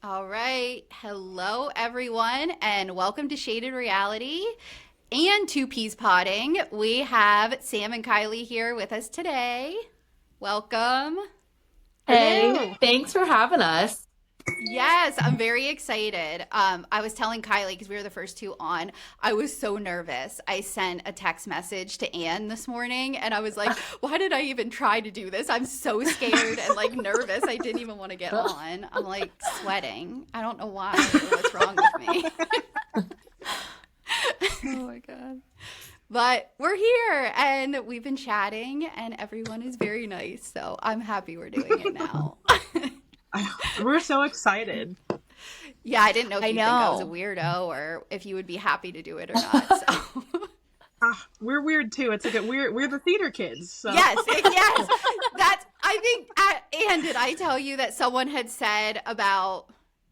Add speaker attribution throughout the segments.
Speaker 1: All right. Hello, everyone, and welcome to Shaded Reality and Two Peas Potting. We have Sam and Kylie here with us today. Welcome.
Speaker 2: Hey,
Speaker 3: Hello.
Speaker 2: thanks for having us.
Speaker 1: Yes, I'm very excited. I was telling Kylie because we were the first two on. I was so nervous. I sent a text message to Anne this morning, and I was like, "Why did I even try to do this? I'm so scared and like nervous. I didn't even want to get on. I'm like sweating. I don't know why or what's wrong with me."
Speaker 3: Oh my God.
Speaker 1: But we're here and we've been chatting, and everyone is very nice. So I'm happy we're doing it now.
Speaker 3: We're so excited.
Speaker 1: Yeah, I didn't know if
Speaker 2: I
Speaker 1: you think I was a
Speaker 2: know.
Speaker 1: weirdo or if you would be happy to do it or not. So
Speaker 3: We're weird too. It's like we're the theater kids. So
Speaker 1: yes. That's I think. And did I tell you that someone had said about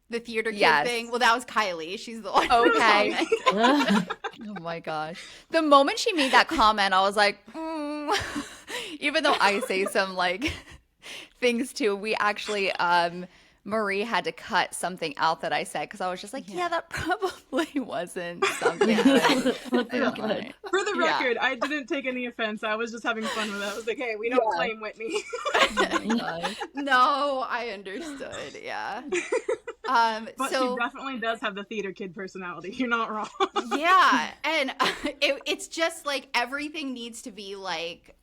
Speaker 1: the theater kid
Speaker 2: Yes.
Speaker 1: thing? Well, that was Kylie. She's the one.
Speaker 3: Okay.
Speaker 2: Oh
Speaker 4: my gosh. The moment she made that comment, I was like, even though I say some like things too, we actually, Marie had to cut something out that I said because I was just like, yeah, that probably wasn't something that
Speaker 2: Looking
Speaker 4: funny.
Speaker 3: For the
Speaker 4: Yeah.
Speaker 3: record, I didn't take any offense. I was just having fun with it. I was like, hey, we don't claim Whitney.
Speaker 4: Oh my gosh.
Speaker 1: No, I understood. Yeah.
Speaker 3: But
Speaker 1: So
Speaker 3: she definitely does have the theater kid personality. You're not wrong.
Speaker 1: yeah, and it's just like everything needs to be like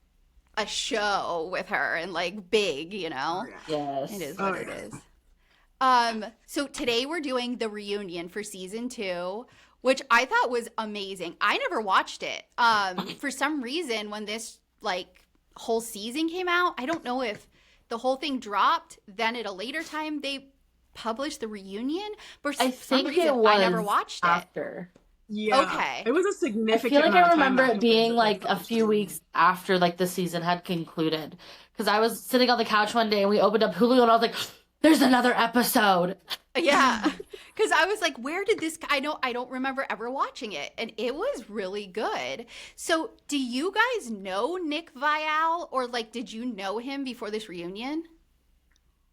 Speaker 1: a show with her and like big, you know.
Speaker 2: Yes.
Speaker 1: It is
Speaker 3: Oh,
Speaker 1: what it
Speaker 3: yeah.
Speaker 1: is. So today we're doing the reunion for season 2, which I thought was amazing. I never watched it. For some reason, when this like whole season came out, I don't know if the whole thing dropped. Then at a later time, they published the reunion. For
Speaker 2: I
Speaker 1: some
Speaker 2: think
Speaker 1: reason,
Speaker 2: it was
Speaker 1: I never watched it.
Speaker 2: after.
Speaker 3: Yeah.
Speaker 1: Okay.
Speaker 3: It was a
Speaker 2: I
Speaker 3: significant
Speaker 2: feel like
Speaker 3: amount
Speaker 2: I
Speaker 3: of time
Speaker 2: remember
Speaker 3: after
Speaker 2: it
Speaker 3: the
Speaker 2: being
Speaker 3: they
Speaker 2: like a
Speaker 3: published
Speaker 2: few
Speaker 3: it.
Speaker 2: weeks after like the season had concluded. Because I was sitting on the couch one day and we opened up Hulu and I was like, there's another episode.
Speaker 1: Yeah. Because I was like, where did this? I don't remember ever watching it. And it was really good. So do you guys know Nick Vial, or like, did you know him before this reunion?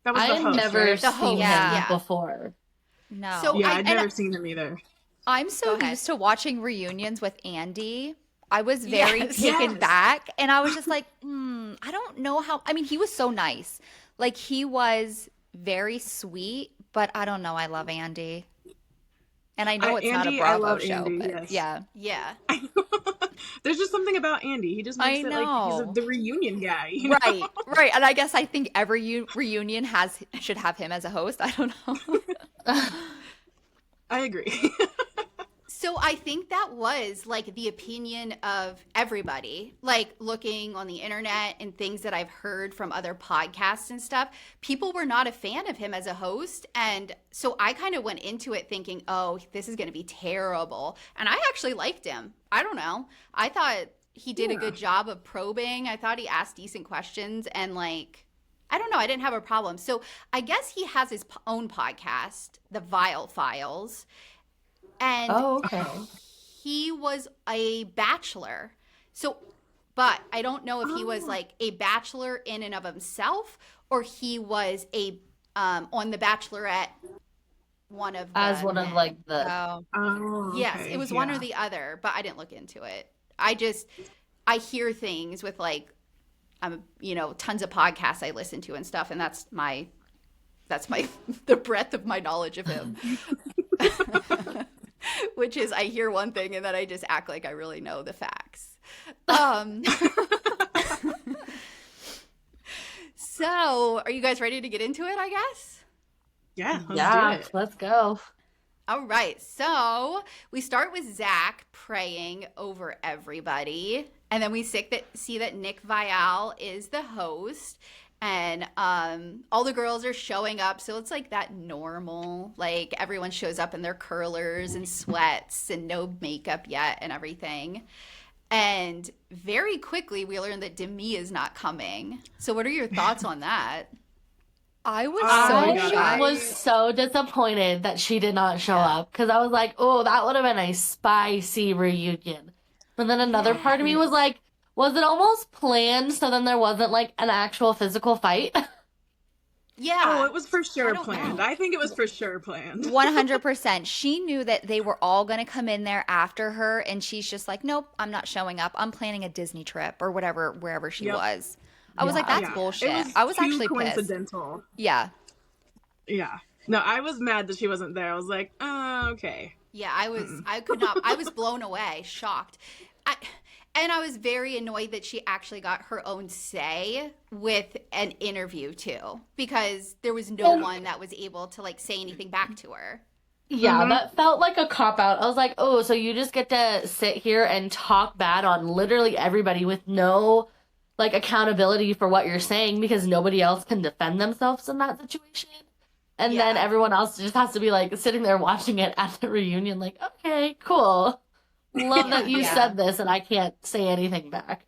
Speaker 3: That was
Speaker 2: I
Speaker 3: the
Speaker 2: had
Speaker 3: host,
Speaker 2: never
Speaker 3: right?
Speaker 1: The
Speaker 2: seen
Speaker 1: host,
Speaker 2: him
Speaker 1: yeah.
Speaker 2: before.
Speaker 4: No.
Speaker 1: So
Speaker 3: Yeah,
Speaker 1: I-
Speaker 3: I'd
Speaker 1: and
Speaker 3: never seen him either.
Speaker 4: I'm
Speaker 1: Go
Speaker 4: so
Speaker 1: ahead.
Speaker 4: used to watching reunions with Andy. I was very
Speaker 1: Yes.
Speaker 4: taken
Speaker 3: Yes.
Speaker 4: back, and I was just like, I don't know how. I mean, he was so nice. Like, he was very sweet, but I don't know. I love Andy. And I know it's not a
Speaker 3: Andy, I
Speaker 4: Bravo
Speaker 3: love
Speaker 4: show,
Speaker 3: Andy,
Speaker 4: but
Speaker 3: yes.
Speaker 4: yeah.
Speaker 1: Yeah.
Speaker 3: There's just something about Andy. He just
Speaker 4: I
Speaker 3: makes it like he's
Speaker 4: know.
Speaker 3: the reunion guy. You know?
Speaker 4: Right, right. And I guess I think every reunion should have him as a host. I don't know.
Speaker 3: I agree.
Speaker 1: So I think that was like the opinion of everybody, like looking on the internet and things that I've heard from other podcasts and stuff. People were not a fan of him as a host. And so I kind of went into it thinking, oh, this is going to be terrible. And I actually liked him. I don't know. I thought he did a
Speaker 3: Yeah.
Speaker 1: good job of probing. I thought he asked decent questions and like, I don't know. I didn't have a problem. So I guess he has his own podcast, The Vile Files. And
Speaker 2: Oh, okay.
Speaker 1: he was a bachelor. So, but I don't know if he was
Speaker 3: Oh.
Speaker 1: like a bachelor in and of himself, or he was a on the Bachelorette, one of the
Speaker 2: As one of
Speaker 1: men.
Speaker 2: like the
Speaker 4: Oh,
Speaker 3: Oh,
Speaker 1: Yes,
Speaker 3: okay,
Speaker 1: it was one or
Speaker 3: yeah.
Speaker 1: the other, but I didn't look into it. I hear things with like tons of podcasts I listen to and stuff, and that's my the breadth of my knowledge of him. Which is I hear one thing and then I just act like I really know the facts. So, are you guys ready to get into it, I guess?
Speaker 3: Yeah, let's
Speaker 2: yeah,
Speaker 3: do it.
Speaker 2: let's go.
Speaker 1: All right. So, we start with Zach praying over everybody. And then we see that Nick Vial is the host. And all the girls are showing up. So it's like that normal, like everyone shows up in their curlers and sweats and no makeup yet and everything. And very quickly, we learn that Demi is not coming. So, what are your thoughts on that?
Speaker 4: I was
Speaker 3: Oh
Speaker 4: so
Speaker 3: my God.
Speaker 2: I
Speaker 4: shocked.
Speaker 2: was so disappointed that she did not show up because I was like, oh, that would have been a spicy reunion. But then another part of me was like, was it almost planned so then there wasn't like an actual physical fight?
Speaker 1: Yeah.
Speaker 3: Oh, it was for
Speaker 1: I
Speaker 3: sure
Speaker 1: don't
Speaker 3: planned.
Speaker 1: know.
Speaker 3: I think it was for sure planned.
Speaker 4: 100%. She knew that they were all going to come in there after her, and she's just like, nope, I'm not showing up. I'm planning a Disney trip or whatever, wherever she
Speaker 3: Yep.
Speaker 4: was. I was like,
Speaker 2: Yeah.
Speaker 4: that's bullshit.
Speaker 3: It was
Speaker 4: I was
Speaker 3: too
Speaker 4: actually pissed.
Speaker 3: coincidental.
Speaker 4: Yeah.
Speaker 3: Yeah. No, I was mad that she wasn't there. I was like, okay.
Speaker 1: Yeah, I could not, I was blown away, shocked. And I was very annoyed that she actually got her own say with an interview too, because there was no one that was able to like say anything back to her.
Speaker 2: Yeah, that felt like a cop out. I was like, oh, so you just get to sit here and talk bad on literally everybody with no like accountability for what you're saying because nobody else can defend themselves in that situation. And then
Speaker 1: Yeah.
Speaker 2: everyone else just has to be like sitting there watching it at the reunion, like, okay, cool. Love that you
Speaker 4: Yeah.
Speaker 2: said this and I can't say anything back.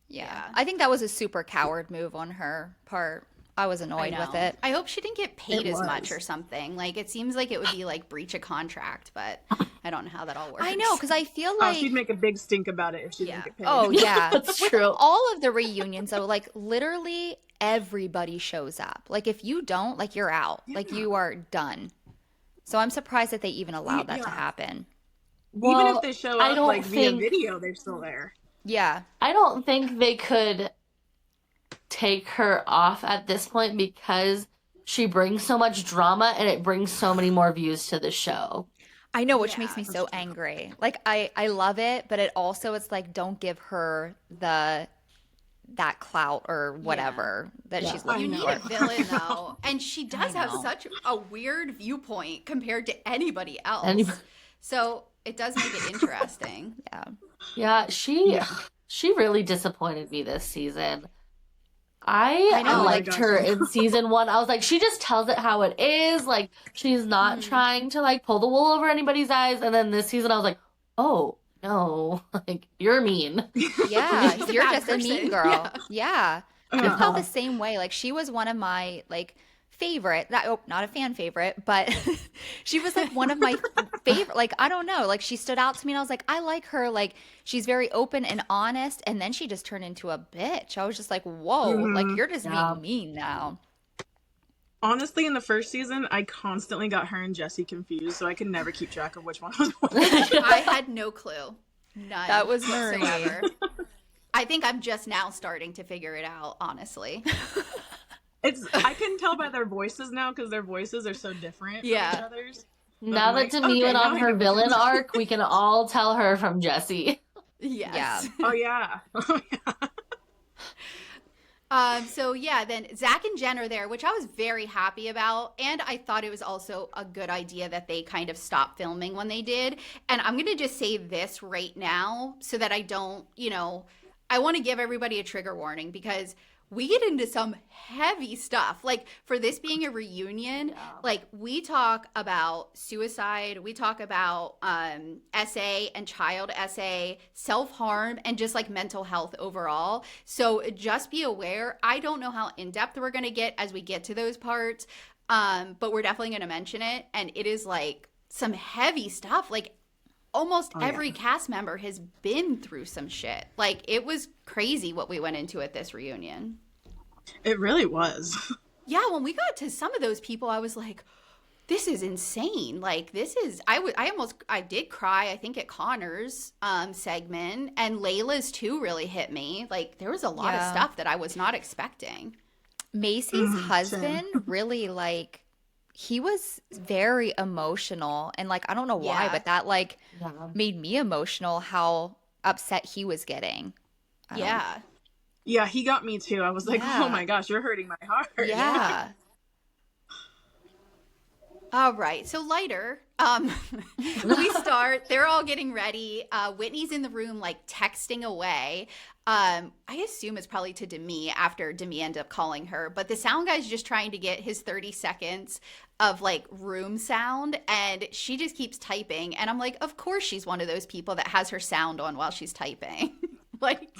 Speaker 4: Yeah. I think that was a super coward move on her part. I was annoyed with
Speaker 1: know.
Speaker 4: it.
Speaker 1: I hope she didn't get paid
Speaker 3: It
Speaker 1: as much
Speaker 3: was.
Speaker 1: or something. Like, it seems like it would be like breach of contract, but I don't know how that all works.
Speaker 4: I know, because I feel
Speaker 3: Oh,
Speaker 4: like,
Speaker 3: she'd make a big stink about it if she
Speaker 1: Yeah.
Speaker 3: didn't get paid.
Speaker 4: oh, yeah.
Speaker 2: That's
Speaker 4: With
Speaker 2: true.
Speaker 4: all of the reunions, though, like, literally everybody shows up. Like, if you don't, like, you're out. Like, you are done. So I'm surprised that they even allowed that to
Speaker 3: Yeah.
Speaker 4: happen.
Speaker 3: Even
Speaker 2: Well,
Speaker 3: if they show
Speaker 2: I
Speaker 3: up
Speaker 2: don't
Speaker 3: like via
Speaker 2: think-
Speaker 3: video, they're still there.
Speaker 4: Yeah.
Speaker 2: I don't think they could take her off at this point because she brings so much drama and it brings so many more views to the show.
Speaker 4: I know, which
Speaker 1: Yeah,
Speaker 4: makes me so angry. Like, I love it, but it also, it's like, don't give her that clout or whatever that
Speaker 2: Yeah.
Speaker 4: she's
Speaker 1: You
Speaker 4: looking
Speaker 1: need
Speaker 4: for.
Speaker 1: a villain, though. And she does have
Speaker 4: know.
Speaker 1: such a weird viewpoint compared to anybody else.
Speaker 2: Anybody-
Speaker 1: So it does make it interesting.
Speaker 4: Yeah.
Speaker 2: Yeah, she
Speaker 3: Yeah.
Speaker 2: really disappointed me this season. I
Speaker 4: I know.
Speaker 2: liked her in season 1. I was like, she just tells it how it is. Like, she's not trying to like pull the wool over anybody's eyes. And then this season, I was like, oh no, like you're mean.
Speaker 4: Yeah,
Speaker 1: She's a
Speaker 4: you're
Speaker 1: bad
Speaker 4: just a mean
Speaker 1: person.
Speaker 4: girl. Yeah. I
Speaker 3: Uh-huh.
Speaker 4: felt the same way. Like, she was one of my like favorite, not a fan favorite, but she was like one of my favorite. Like, I don't know, like she stood out to me and I was like, I like her. Like, she's very open and honest. And then she just turned into a bitch. I was just like, whoa, like you're just
Speaker 2: Yeah.
Speaker 4: being mean now.
Speaker 3: Honestly, in the first season, I constantly got her and Jesse confused, so I could never keep track of which one was which.
Speaker 1: I had no clue. None.
Speaker 4: That was Marie.
Speaker 1: whatsoever. I think I'm just now starting to figure it out, honestly.
Speaker 3: I can tell by their voices now because their voices are so different from
Speaker 1: Yeah.
Speaker 3: each other's.
Speaker 2: Now that
Speaker 3: like,
Speaker 2: Demi
Speaker 3: okay,
Speaker 2: went
Speaker 3: now
Speaker 2: on
Speaker 3: I
Speaker 2: her
Speaker 3: know.
Speaker 2: villain arc, we can all tell her from Jessie.
Speaker 1: Yes.
Speaker 4: Yeah.
Speaker 3: Oh yeah. Oh yeah.
Speaker 1: So yeah, then Zach and Jen are there, which I was very happy about, and I thought it was also a good idea that they kind of stopped filming when they did. And I'm gonna just say this right now so that I don't, I want to give everybody a trigger warning because we get into some heavy stuff. Like, for this being a reunion, like, we talk about suicide, we talk about SA and child SA, self-harm, and just like mental health overall. So just be aware. I don't know how in-depth we're gonna get as we get to those parts, but we're definitely gonna mention it. And it is like some heavy stuff. Like, almost every cast member has been through some shit. Like, it was crazy what we went into at this reunion.
Speaker 3: It really was.
Speaker 1: Yeah, when we got to some of those people, I was like, this is insane. Like, this is, I did cry, I think, at Connor's segment, and Layla's too really hit me. Like, there was a lot of
Speaker 4: Yeah.
Speaker 1: stuff that I was not expecting.
Speaker 4: Macy's
Speaker 3: same.
Speaker 4: husband really like he was very emotional and like I don't know why,
Speaker 1: Yeah.
Speaker 4: but that like
Speaker 2: Yeah.
Speaker 4: made me emotional how upset he was getting.
Speaker 1: Yeah.
Speaker 3: Yeah, he got me too. I was like,
Speaker 4: Yeah.
Speaker 3: oh my gosh, you're hurting my heart.
Speaker 4: Yeah.
Speaker 1: All right, so lighter. We start. They're all getting ready. Whitney's in the room, like texting away. I assume it's probably to Demi after Demi ended up calling her. But the sound guy's just trying to get his 30 seconds of like room sound, and she just keeps typing. And I'm like, of course she's one of those people that has her sound on while she's typing. Like,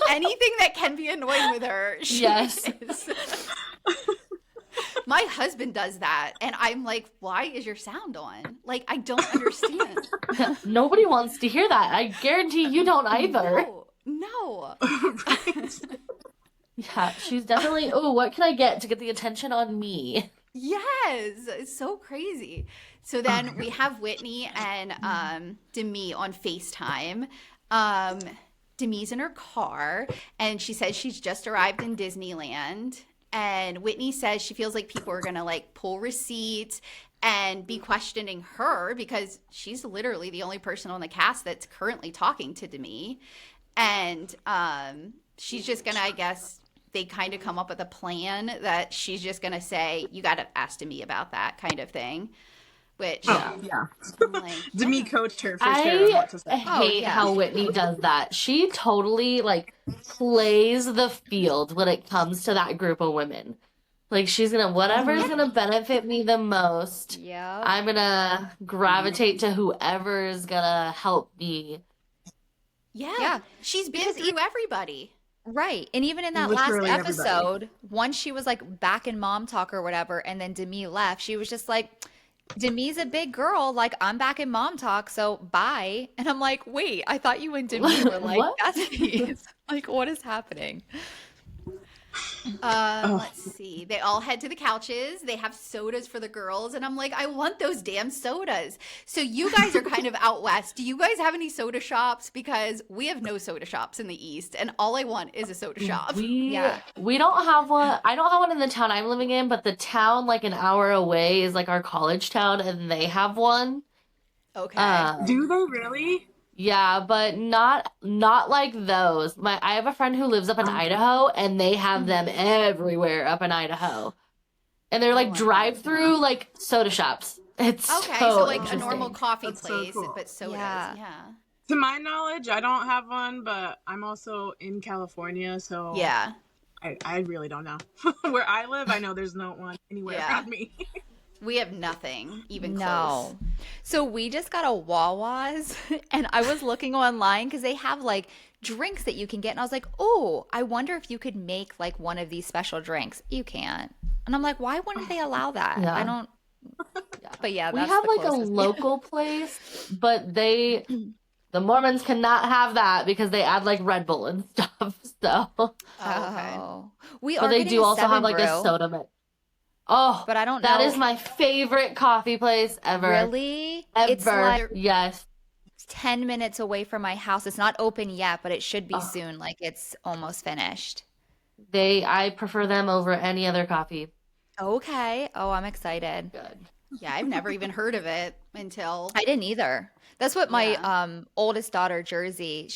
Speaker 1: anything that can be annoying with her, she
Speaker 2: Yes.
Speaker 1: is. My husband does that, and I'm like, why is your sound on? Like, I don't understand.
Speaker 2: Nobody wants to hear that. I guarantee you don't either.
Speaker 1: No.
Speaker 2: Yeah, she's definitely, oh, what can I get to get the attention on me?
Speaker 1: Yes, it's so crazy. So then we have Whitney and Demi on FaceTime. Um, Demi's in her car, and she says she's just arrived in Disneyland. And Whitney says she feels like people are gonna like pull receipts and be questioning her because she's literally the only person on the cast that's currently talking to Demi. And she's just gonna, I guess, they kind of come up with a plan that she's just gonna say, "You got to ask me about that," kind of thing. Which,
Speaker 3: Yeah.
Speaker 1: I'm like,
Speaker 3: Demi coached her for sure on
Speaker 2: I
Speaker 3: what to say.
Speaker 2: hate
Speaker 1: yeah.
Speaker 2: how Whitney does that. She totally like plays the field when it comes to that group of women. Like she's gonna whatever's gonna benefit me the most.
Speaker 4: Yeah.
Speaker 2: I'm gonna gravitate to whoever is gonna help me.
Speaker 1: yeah, she's been
Speaker 4: Because
Speaker 1: through everybody.
Speaker 4: Right. And even in that
Speaker 3: Literally
Speaker 4: last
Speaker 3: everybody.
Speaker 4: episode, once she was like back in mom talk or whatever, and then Demi left, she was just like, Demi's a big girl. Like, I'm back in mom talk, so bye. And I'm like, wait, I thought you and Demi were like
Speaker 2: What?
Speaker 4: besties. Like, what is happening?
Speaker 1: Let's see. They all head to the couches. They have sodas for the girls, and I'm like, I want those damn sodas. So you guys are kind of out west. Do you guys have any soda shops? Because we have no soda shops in the east, and all I want is a soda shop.
Speaker 4: Yeah.
Speaker 2: We don't have one. I don't have one in the town I'm living in, but the town like an hour away is like our college town, and they have one.
Speaker 1: Okay.
Speaker 3: Do they really?
Speaker 2: Yeah, but not like those. I have a friend who lives up in Idaho, and they have them everywhere up in Idaho. And they're like drive-through like soda shops. It's
Speaker 1: Okay,
Speaker 2: so
Speaker 1: so like a
Speaker 2: interesting.
Speaker 1: normal coffee
Speaker 3: That's so
Speaker 1: place,
Speaker 3: cool.
Speaker 1: but sodas.
Speaker 4: Yeah.
Speaker 1: Yeah.
Speaker 3: To my knowledge, I don't have one, but I'm also in California, so
Speaker 1: Yeah.
Speaker 3: I really don't know. Where I live, I know there's no one anywhere
Speaker 1: Yeah.
Speaker 3: around me.
Speaker 1: We have nothing even close.
Speaker 4: No. So we just got a Wawa's, and I was looking online because they have like drinks that you can get. And I was like, oh, I wonder if you could make like one of these special drinks. You can't. And I'm like, why wouldn't they allow that?
Speaker 2: Yeah.
Speaker 4: I don't. But yeah,
Speaker 2: We
Speaker 4: that's
Speaker 2: have
Speaker 4: the
Speaker 2: like a
Speaker 4: closest.
Speaker 2: local place, but the Mormons cannot have that because they add like Red Bull and stuff. So,
Speaker 1: Oh, okay.
Speaker 4: Oh. We
Speaker 2: but
Speaker 4: are
Speaker 2: they
Speaker 4: getting
Speaker 2: do
Speaker 4: a
Speaker 2: also have
Speaker 4: 7
Speaker 2: like a
Speaker 4: brew,
Speaker 2: soda mix. Oh,
Speaker 4: but I don't
Speaker 2: that
Speaker 4: know.
Speaker 2: is my favorite coffee place ever.
Speaker 4: Really?
Speaker 2: Ever.
Speaker 4: It's like
Speaker 2: Yes.
Speaker 4: 10 minutes away from my house. It's not open yet, but it should be
Speaker 2: Oh.
Speaker 4: soon. Like it's almost finished.
Speaker 2: I prefer them over any other coffee.
Speaker 4: Okay. Oh, I'm excited.
Speaker 2: Good.
Speaker 1: Yeah, I've never even heard of it until.
Speaker 4: I didn't either. That's what my
Speaker 1: Yeah.
Speaker 4: oldest daughter, Jersey,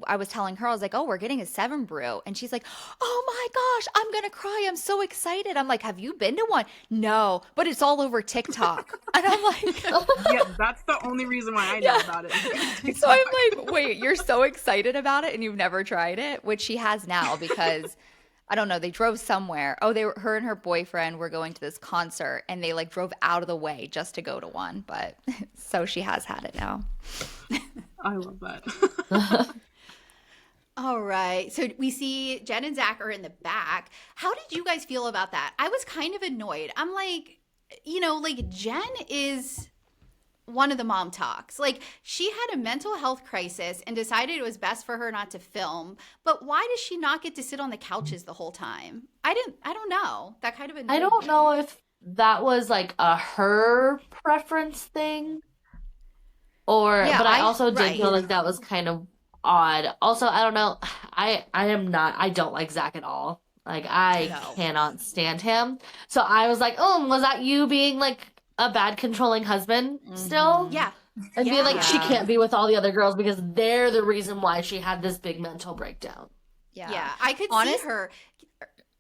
Speaker 4: I was telling her, I was like, oh, we're getting a 7 brew. And she's like, oh my gosh, I'm going to cry. I'm so excited. I'm like, have you been to one? No, but it's all over TikTok. And I'm like,
Speaker 3: Yeah, that's the only reason why I know
Speaker 4: Yeah.
Speaker 3: about it.
Speaker 4: so I'm like, wait, you're so excited about it and you've never tried it? Which she has now because I don't know, they drove somewhere. Oh, her and her boyfriend were going to this concert and they like drove out of the way just to go to one. But so she has had it now.
Speaker 3: I love that.
Speaker 1: All right. So we see Jen and Zach are in the back. How did you guys feel about that? I was kind of annoyed. I'm like, like Jen is one of the mom talks. Like she had a mental health crisis and decided it was best for her not to film. But why does she not get to sit on the couches the whole time? I don't know. That kind of annoyed
Speaker 2: I don't
Speaker 1: me.
Speaker 2: know if that was like a her preference thing or
Speaker 4: Yeah,
Speaker 2: but I also did
Speaker 1: right.
Speaker 2: feel like that was kind of odd. Also, I don't know. I don't like Zach at all. Like I
Speaker 1: No.
Speaker 2: cannot stand him. So I was like, "Oh, was that you being like a bad controlling husband still?"
Speaker 1: Yeah.
Speaker 2: And being like she
Speaker 4: Yeah.
Speaker 2: can't be with all the other girls because they're the reason why she had this big mental breakdown.
Speaker 1: Yeah. I could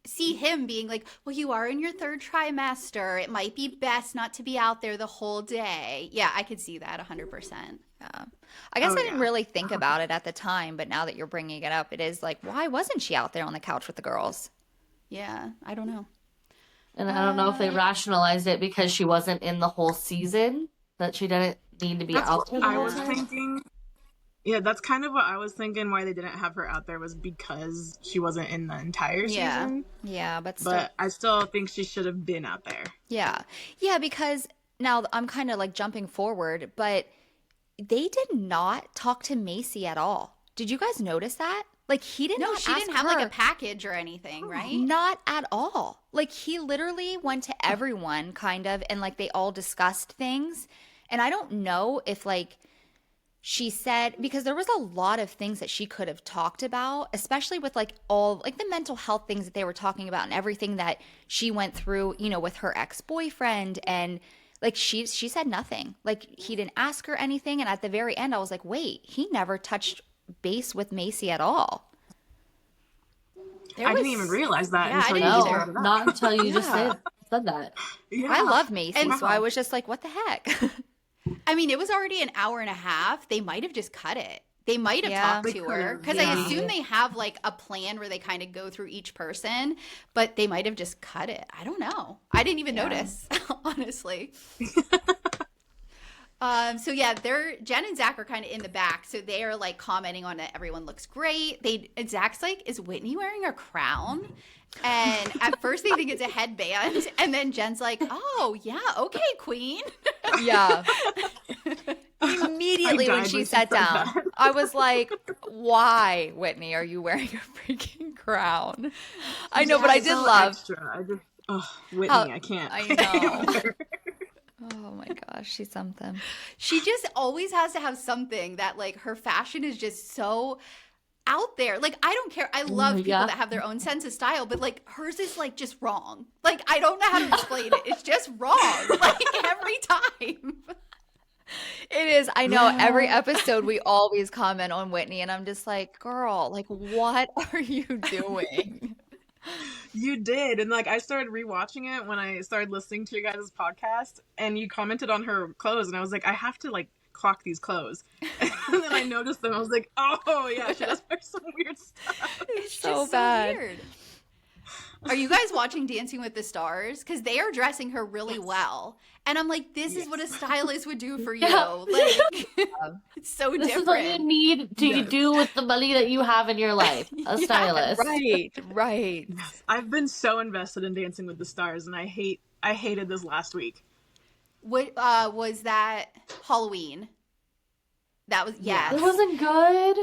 Speaker 1: see him being like, well, you are in your 3rd trimester. It might be best not to be out there the whole day. Yeah, I could see that 100%.
Speaker 4: Yeah. I guess
Speaker 3: Oh,
Speaker 4: I didn't
Speaker 3: yeah.
Speaker 4: really think about it at the time, but now that you're bringing it up, it is like, why wasn't she out there on the couch with the girls?
Speaker 1: Yeah, I don't know.
Speaker 2: And I don't know if they rationalized it because she wasn't in the whole season, that she didn't need to be
Speaker 3: That's
Speaker 2: out there
Speaker 3: what
Speaker 2: the
Speaker 3: I
Speaker 2: whole
Speaker 3: was
Speaker 2: time.
Speaker 3: thinking. Yeah, that's kind of what I was thinking. Why they didn't have her out there was because she wasn't in the entire
Speaker 1: Yeah.
Speaker 3: season.
Speaker 4: Yeah, but still,
Speaker 3: But I still think she should have been out there.
Speaker 4: yeah. Yeah, because now I'm kind of like jumping forward, but they did not talk to Macy at all. Did you guys notice that? Like, he did
Speaker 1: No,
Speaker 4: not
Speaker 1: she
Speaker 4: ask
Speaker 1: didn't have like
Speaker 4: her.
Speaker 1: a package or anything, right?
Speaker 4: Not at all. Like, he literally went to everyone kind of, and like they all discussed things. And I don't know if like she said, because there was a lot of things that she could have talked about, especially with like all like the mental health things that they were talking about and everything that she went through, you know, with her ex-boyfriend. And like she said nothing. Like, he didn't ask her anything. And at the very end, I was like, wait, he never touched base with Macy at all.
Speaker 3: I didn't even realize that
Speaker 1: Yeah, I
Speaker 3: until you
Speaker 1: didn't
Speaker 3: just
Speaker 1: either.
Speaker 3: brought it up.
Speaker 2: Not until you just
Speaker 3: Yeah.
Speaker 2: said that.
Speaker 3: Yeah.
Speaker 4: I love Macy,
Speaker 1: And-
Speaker 4: so I was just like, what the heck?
Speaker 1: I mean, it was already an hour and a half. They might have just cut it. They might have
Speaker 4: Yeah.
Speaker 1: talked
Speaker 3: They
Speaker 1: to her
Speaker 3: could've,
Speaker 1: because I
Speaker 3: yeah.
Speaker 1: assume they have like a plan where they kind of go through each person, but they might have just cut it. I don't know. I didn't even notice, honestly. So yeah, Jen and Zach are kind of in the back, so they are like commenting on it. Everyone looks great. And Zach's like, "Is Whitney wearing a crown?" And at first they think it's a headband, and then Jen's like, "Oh yeah, okay, Queen."
Speaker 4: Yeah. Immediately
Speaker 3: I
Speaker 4: when
Speaker 3: died
Speaker 4: she
Speaker 3: when she
Speaker 4: sat
Speaker 3: said
Speaker 4: down,
Speaker 3: that.
Speaker 4: I was like, why, Whitney, are you wearing a freaking crown? I know, but I did
Speaker 3: So
Speaker 4: love.
Speaker 3: Extra. I just, Whitney,
Speaker 4: How-
Speaker 3: I can't.
Speaker 4: I know. Oh my gosh, she's something.
Speaker 1: She just always has to have something that like her fashion is just so out there. Like, I don't care. I love people
Speaker 2: Yeah.
Speaker 1: that have their own sense of style, but like hers is like just wrong. Like, I don't know how to explain it. It's just wrong. Like every time.
Speaker 4: It is. I know
Speaker 2: Yeah.
Speaker 4: every episode we always comment on Whitney, and I'm just like, girl, like, what are you doing?
Speaker 3: You did. And like I started rewatching it when I started listening to you guys' podcast, and you commented on her clothes, and I was like, I have to like clock these clothes. And then I noticed them. I was like, oh yeah, she does wear some weird stuff.
Speaker 1: It's
Speaker 4: So
Speaker 1: just
Speaker 4: bad.
Speaker 1: weird. Are you guys watching Dancing with the Stars? Because they are dressing her really well. And I'm like, this is what a stylist would do for you.
Speaker 2: Yeah.
Speaker 1: Like, it's so
Speaker 2: This
Speaker 1: different.
Speaker 2: is what you need to
Speaker 3: Yes.
Speaker 2: do with the money that you have in your life. A
Speaker 1: Yeah,
Speaker 2: stylist.
Speaker 4: Right.
Speaker 3: I've been so invested in Dancing with the Stars, and I hated this last week.
Speaker 1: What was that? Halloween. That was yes.
Speaker 2: It wasn't good.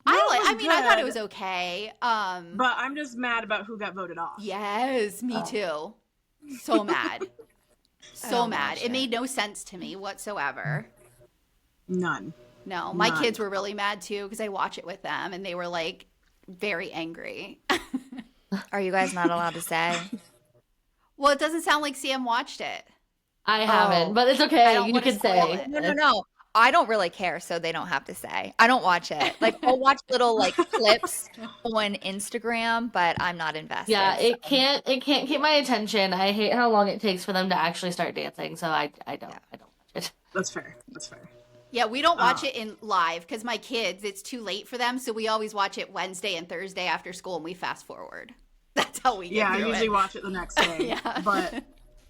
Speaker 1: I thought it
Speaker 3: good.
Speaker 1: was okay.
Speaker 3: But I'm just mad about who got voted off.
Speaker 1: Yes, me too. So mad. So
Speaker 4: don't
Speaker 1: mad.
Speaker 4: watch
Speaker 1: It
Speaker 4: it.
Speaker 1: made no sense to me whatsoever.
Speaker 3: None.
Speaker 1: No, my
Speaker 3: None.
Speaker 1: kids were really mad too because I watch it with them and they were like very angry.
Speaker 4: Are you guys not allowed to say?
Speaker 1: Well, it doesn't sound like Sam watched it.
Speaker 2: I haven't, but it's
Speaker 1: I
Speaker 2: okay.
Speaker 1: don't
Speaker 2: You
Speaker 1: wanna
Speaker 2: can
Speaker 1: spoil
Speaker 2: say.
Speaker 1: it.
Speaker 4: No. I don't really care, so they don't have to say. I don't watch it. Like, I'll watch little like clips on Instagram, but I'm not invested.
Speaker 2: Yeah,
Speaker 4: so-
Speaker 2: it can't keep my attention. I hate how long it takes for them to actually start dancing, so I don't watch it.
Speaker 3: That's fair. That's fair.
Speaker 1: Yeah, we don't watch it in live because my kids, it's too late for them. So we always watch it Wednesday and Thursday after school and we fast forward. That's how we get
Speaker 3: Yeah, I
Speaker 1: through
Speaker 3: usually
Speaker 1: it.
Speaker 3: watch it the next day.
Speaker 1: Yeah.
Speaker 3: But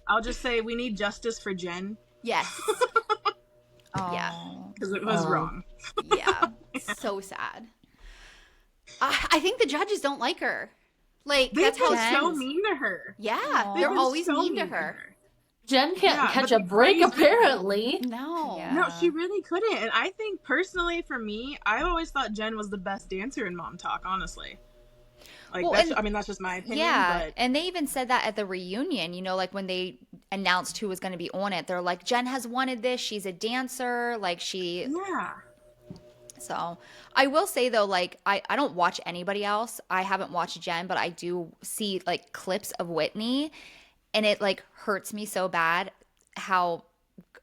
Speaker 3: I'll just say we need justice for Jen
Speaker 1: Yes.
Speaker 4: Oh.
Speaker 1: Yeah.
Speaker 3: because it was wrong.
Speaker 1: Yeah. So sad. I think the judges don't like her. Like,
Speaker 3: They've
Speaker 1: that's how
Speaker 3: been
Speaker 1: it
Speaker 3: so
Speaker 1: ends.
Speaker 3: mean to her.
Speaker 1: Yeah,
Speaker 3: They've
Speaker 1: they're
Speaker 3: been
Speaker 1: always
Speaker 3: so
Speaker 1: mean to her.
Speaker 2: Jen can't
Speaker 3: Yeah,
Speaker 2: catch
Speaker 3: but
Speaker 2: a
Speaker 3: the
Speaker 2: break,
Speaker 3: crazy-
Speaker 2: apparently.
Speaker 1: No.
Speaker 4: Yeah.
Speaker 3: No, she really couldn't. And I think personally for me, I always thought Jen was the best dancer in Mom Talk, honestly. Like
Speaker 4: Well,
Speaker 3: that's
Speaker 4: and-
Speaker 3: I mean that's just my opinion,
Speaker 4: Yeah,
Speaker 3: but
Speaker 4: and they even said that at the reunion, you know, like when they announced who was going to be on it. They're like, Jen has wanted this. She's a dancer. Like,
Speaker 3: yeah.
Speaker 4: So I will say though, like I don't watch anybody else. I haven't watched Jen, but I do see like clips of Whitney, and it like hurts me so bad how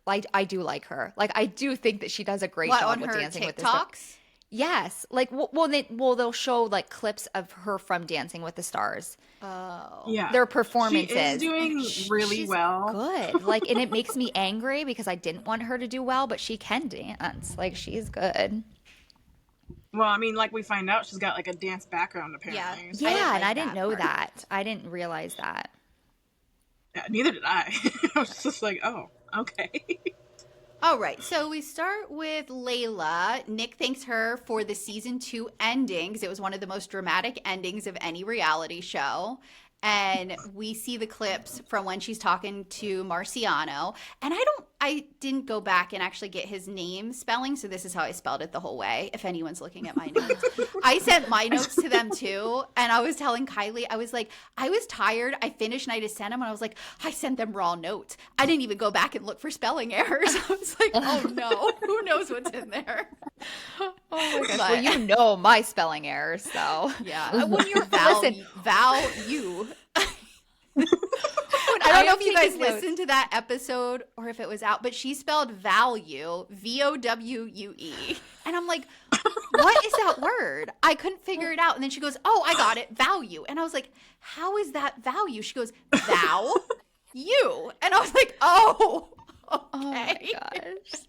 Speaker 4: like I do like her. Like I do think that she does a great
Speaker 1: What,
Speaker 4: job
Speaker 1: on
Speaker 4: with
Speaker 1: her
Speaker 4: Dancing with the Stars.
Speaker 1: TikToks?
Speaker 4: Yes, like they'll show like clips of her from Dancing with the Stars.
Speaker 1: Oh.
Speaker 3: Yeah.
Speaker 4: Their
Speaker 3: She
Speaker 4: performances.
Speaker 3: is doing really
Speaker 4: She's
Speaker 3: well.
Speaker 4: good. Like, and it makes me angry because I didn't want her to do well, but she can dance. Like, she's good.
Speaker 3: Well, I mean, like we find out she's got like a dance background apparently.
Speaker 1: I
Speaker 3: So-
Speaker 1: didn't
Speaker 4: Yeah,
Speaker 1: like
Speaker 4: and I didn't
Speaker 1: that
Speaker 4: know
Speaker 1: part.
Speaker 4: that. I didn't realize that.
Speaker 3: Yeah, neither did I. I was just like, oh, okay.
Speaker 1: All right, so we start with Layla. Nick thanks her for the season 2 ending because it was one of the most dramatic endings of any reality show. And we see the clips from when she's talking to Marciano. And I didn't go back and actually get his name spelling, so this is how I spelled it the whole way, if anyone's looking at my notes. I sent my notes to them too, and I was telling Kylie, I was like, I was tired. I finished and I just sent them, and I was like, I sent them raw notes. I didn't even go back and look for spelling errors. I was like, oh no, who knows what's in there?
Speaker 4: Oh my gosh. Well, you know my spelling errors, so.
Speaker 1: Yeah.
Speaker 4: When you're
Speaker 1: value. I don't know if you guys listened to that episode or if it was out, but she spelled value, VOWUE. And I'm like, what is that word? I couldn't figure it out. And then she goes, oh, I got it, value. And I was like, how is that value? She goes, thou, you. And I was like, oh, okay.
Speaker 4: Oh my gosh.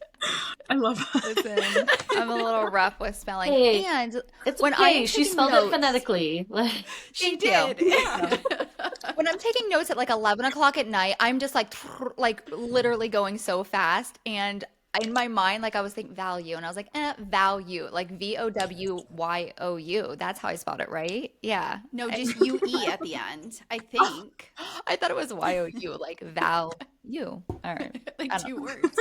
Speaker 3: I love that.
Speaker 4: Listen, I'm a little rough with spelling.
Speaker 2: Hey,
Speaker 4: and
Speaker 2: It's
Speaker 4: when
Speaker 2: okay.
Speaker 4: I'm
Speaker 2: She
Speaker 4: taking
Speaker 2: spelled
Speaker 4: notes-
Speaker 2: it phonetically.
Speaker 1: She
Speaker 4: Thank
Speaker 1: did.
Speaker 4: you.
Speaker 1: Yeah.
Speaker 4: when I'm taking notes at like 11 o'clock at night, I'm just like literally going so fast. And in my mind, like I was thinking value, and I was like, value, like VOWYOU. That's how I spelled it, right? Yeah.
Speaker 1: No, just UE at the end, I think.
Speaker 4: I thought it was YOU, like value. All right.
Speaker 1: Like
Speaker 4: I don't
Speaker 1: 2
Speaker 4: know.
Speaker 1: words.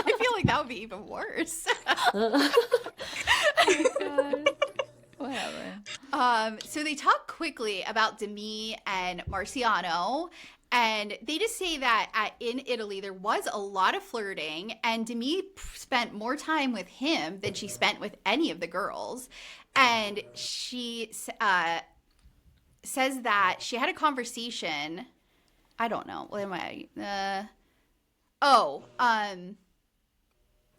Speaker 1: I feel like that would be even worse.
Speaker 4: Whatever.
Speaker 1: So they talk quickly about Demi and Marciano, and they just say that in Italy there was a lot of flirting, and Demi spent more time with him than she spent with any of the girls. And she says that she had a conversation. I don't know. What am I?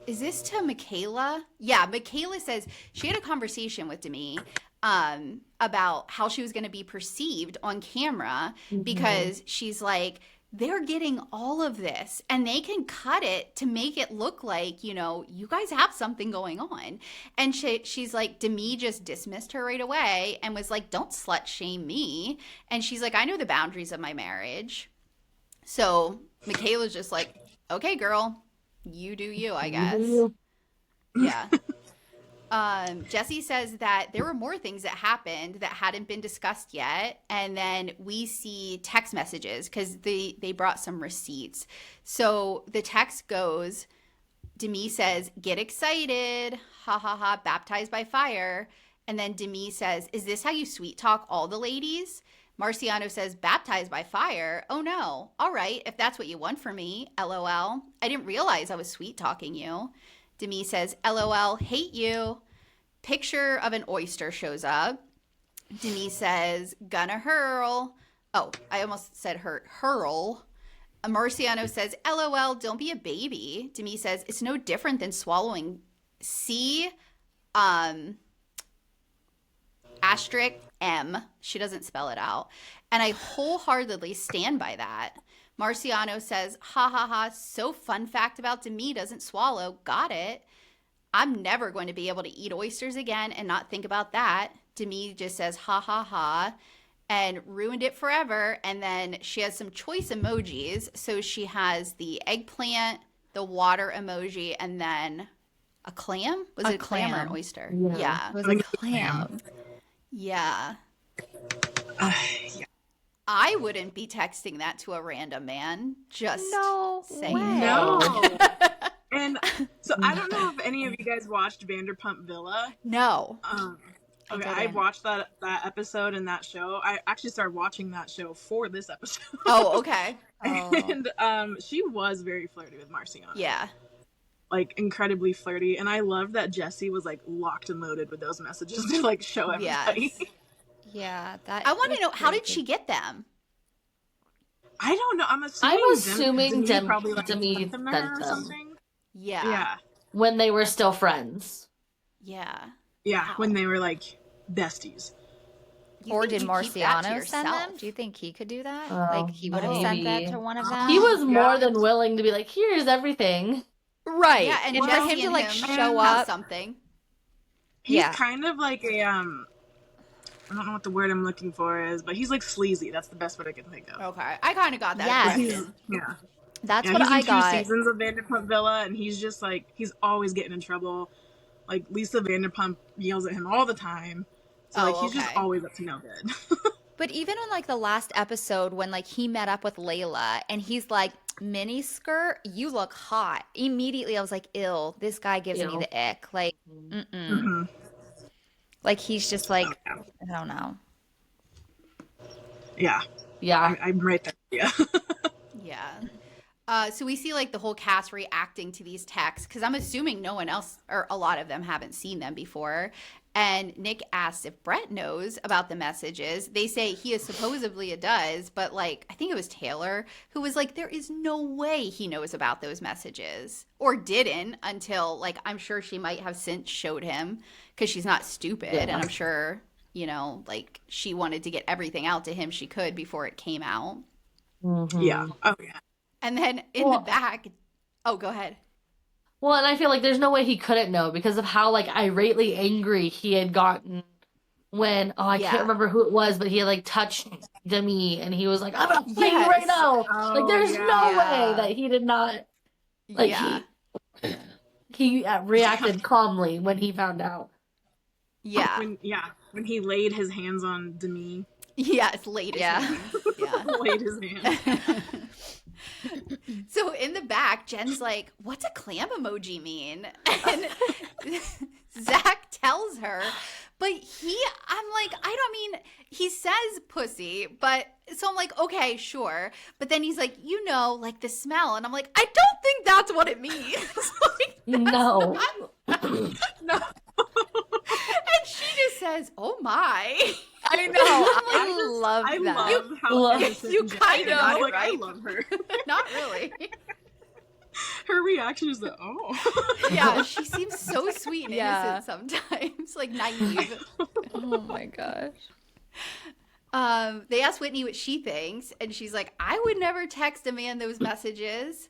Speaker 1: Is this to Michaela? Yeah, Michaela says she had a conversation with Demi about how she was going to be perceived on camera because she's like, they're getting all of this and they can cut it to make it look like, you know, you guys have something going on. And she's like, Demi just dismissed her right away and was like, don't slut shame me. And she's like, I know the boundaries of my marriage. So Michaela's just like, okay, girl. You do you, I guess. Yeah. Jesse says that there were more things that happened that hadn't been discussed yet. And then we see text messages because they brought some receipts. So the text goes, Demi says, get excited. Ha ha ha, baptized by fire. And then Demi says, is this how you sweet talk all the ladies? Marciano says, baptized by fire? Oh no. All right, if that's what you want from me, LOL. I didn't realize I was sweet talking you. Demi says, LOL, hate you. Picture of an oyster shows up. Demi says, gonna hurl. Oh, I almost said hurl. Marciano says, LOL, don't be a baby. Demi says, it's no different than swallowing C, asterisk M. She doesn't spell it out. And I wholeheartedly stand by that. Marciano says, ha ha ha, so fun fact about Demi doesn't swallow. Got it. I'm never going to be able to eat oysters again and not think about that. Demi just says, ha ha ha, and ruined it forever. And then she has some choice emojis. So she has the eggplant, the water emoji, and then a clam? Was it a clam or an oyster? Yeah.
Speaker 4: It was a clam.
Speaker 1: Yeah.
Speaker 3: Yeah.
Speaker 1: I wouldn't be texting that to a random man. Just
Speaker 4: No
Speaker 1: saying.
Speaker 4: way.
Speaker 3: No. And so I don't know if any of you guys watched Vanderpump Villa.
Speaker 1: No.
Speaker 3: Okay,
Speaker 1: didn't.
Speaker 3: I watched that episode and that show. I actually started watching that show for this episode.
Speaker 1: Oh, okay.
Speaker 3: And she was very flirty with Marciano.
Speaker 1: Yeah.
Speaker 3: Like incredibly flirty, and I love that Jesse was like locked and loaded with those messages to like show everybody.
Speaker 1: Yes.
Speaker 4: Yeah, that.
Speaker 1: I want to
Speaker 4: is
Speaker 1: know, how did
Speaker 4: crazy.
Speaker 1: she get them?
Speaker 3: I don't know. I'm
Speaker 2: assuming
Speaker 3: Demi probably like
Speaker 2: Demi
Speaker 3: sent them to
Speaker 2: sent
Speaker 3: her or
Speaker 2: them.
Speaker 3: something.
Speaker 1: Yeah.
Speaker 3: Yeah,
Speaker 2: When they were still friends.
Speaker 1: Yeah.
Speaker 3: yeah.
Speaker 1: Wow.
Speaker 3: When they were like besties.
Speaker 1: You
Speaker 4: Or
Speaker 1: think
Speaker 4: did
Speaker 1: you keep that to
Speaker 4: Marciano send them?
Speaker 1: yourself?
Speaker 4: Do you think he could do that?
Speaker 2: Oh,
Speaker 4: Like he would have sent that
Speaker 2: maybe.
Speaker 4: to one of them?
Speaker 2: He was
Speaker 3: Yeah.
Speaker 2: more than willing to be like, here's everything.
Speaker 4: right.
Speaker 1: Yeah, and
Speaker 4: for
Speaker 1: Jesse
Speaker 4: him to
Speaker 1: and
Speaker 4: like
Speaker 1: him
Speaker 4: show
Speaker 1: have
Speaker 4: up.
Speaker 1: something.
Speaker 3: He's
Speaker 4: Yeah.
Speaker 3: kind of like a I don't know what the word I'm looking for is, but he's like sleazy. That's the best word I can think of.
Speaker 1: Okay. I kind of got that
Speaker 4: Yes.
Speaker 1: impression.
Speaker 3: Yeah.
Speaker 4: That's
Speaker 3: Yeah,
Speaker 4: what
Speaker 3: he's
Speaker 4: I
Speaker 3: in
Speaker 4: got.
Speaker 3: 2 seasons of Vanderpump Villa, and he's just like, he's always getting in trouble. Like Lisa Vanderpump yells at him all the time. So like he's just
Speaker 1: okay.
Speaker 3: always up to no good.
Speaker 4: But even on like the last episode when like he met up with Layla and he's like, mini skirt, you look hot. Immediately I was like, ill, this guy gives me
Speaker 2: Ew.
Speaker 4: the ick. Like, mm-mm.
Speaker 3: Mhm.
Speaker 4: Like he's just like,
Speaker 3: Oh, yeah.
Speaker 4: I don't know.
Speaker 3: Yeah,
Speaker 2: Yeah.
Speaker 3: I'm right there. Yeah.
Speaker 1: Yeah. So we see like the whole cast reacting to these texts because I'm assuming no one else or a lot of them haven't seen them before. And Nick asks if Brett knows about the messages. They say he is supposedly does, but like I think it was Taylor who was like, there is no way he knows about those messages or didn't until like I'm sure she might have since showed him because she's not stupid,
Speaker 2: Yeah.
Speaker 1: and I'm sure like she wanted to get everything out to him she could before it came out.
Speaker 2: Mhm.
Speaker 3: Yeah. Oh yeah.
Speaker 1: And then in the back, oh, go ahead.
Speaker 2: Well, and I feel like there's no way he couldn't know because of how like irately angry he had gotten when I
Speaker 1: Yeah.
Speaker 2: can't remember who it was, but he had like touched Demi and he was like, I'm gonna fight you
Speaker 1: Yes.
Speaker 2: right now.
Speaker 3: Oh,
Speaker 2: Like there's
Speaker 3: yeah.
Speaker 2: no
Speaker 1: Yeah.
Speaker 2: way that he did not like
Speaker 1: Yeah.
Speaker 2: he reacted calmly when he found out.
Speaker 1: Yeah.
Speaker 3: When he laid his hands on Demi,
Speaker 1: Yes, latest.
Speaker 4: Yeah.
Speaker 1: Yeah.
Speaker 3: laid his hands.
Speaker 1: So in the back, Jen's like, what's a clam emoji mean? And Zach tells her, but I'm like, I don't mean, he says pussy, but so I'm like, okay, sure. But then he's like, like the smell. And I'm like, I don't think that's what it means. Like,
Speaker 2: No.
Speaker 3: No.
Speaker 1: and she just says, oh my.
Speaker 4: I know. I love
Speaker 3: I
Speaker 4: that.
Speaker 3: love how
Speaker 2: Love-
Speaker 3: innocent
Speaker 1: you
Speaker 3: Jen
Speaker 1: kind
Speaker 3: is.
Speaker 1: of,
Speaker 3: I'm like,
Speaker 1: right?
Speaker 3: I love her.
Speaker 1: Not really.
Speaker 3: Her reaction is that, oh.
Speaker 1: Yeah, she seems so sweet and
Speaker 4: Yeah.
Speaker 1: innocent sometimes, like naive.
Speaker 4: Oh my gosh.
Speaker 1: They asked Whitney what she thinks, and she's like, I would never text a man those messages.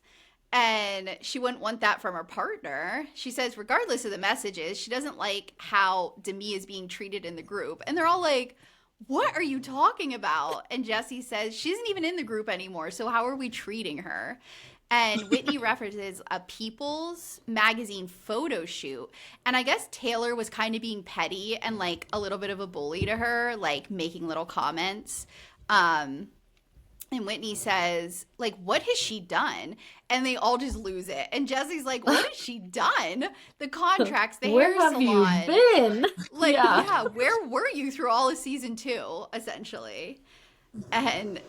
Speaker 1: And she wouldn't want that from her partner. She says, regardless of the messages, she doesn't like how Demi is being treated in the group. And they're all like, what are you talking about? And Jessie says, she isn't even in the group anymore, so how are we treating her? And Whitney references a People's magazine photo shoot. And I guess Taylor was kind of being petty and like a little bit of a bully to her, like making little comments. And Whitney says, like, what has she done? And they all just lose it. And Jessie's like, what has she done? The contracts, the
Speaker 2: Where
Speaker 1: hair
Speaker 2: have
Speaker 1: salon.
Speaker 2: you been?
Speaker 1: Like,
Speaker 2: Yeah.
Speaker 1: yeah, where were you through all of season 2, essentially? And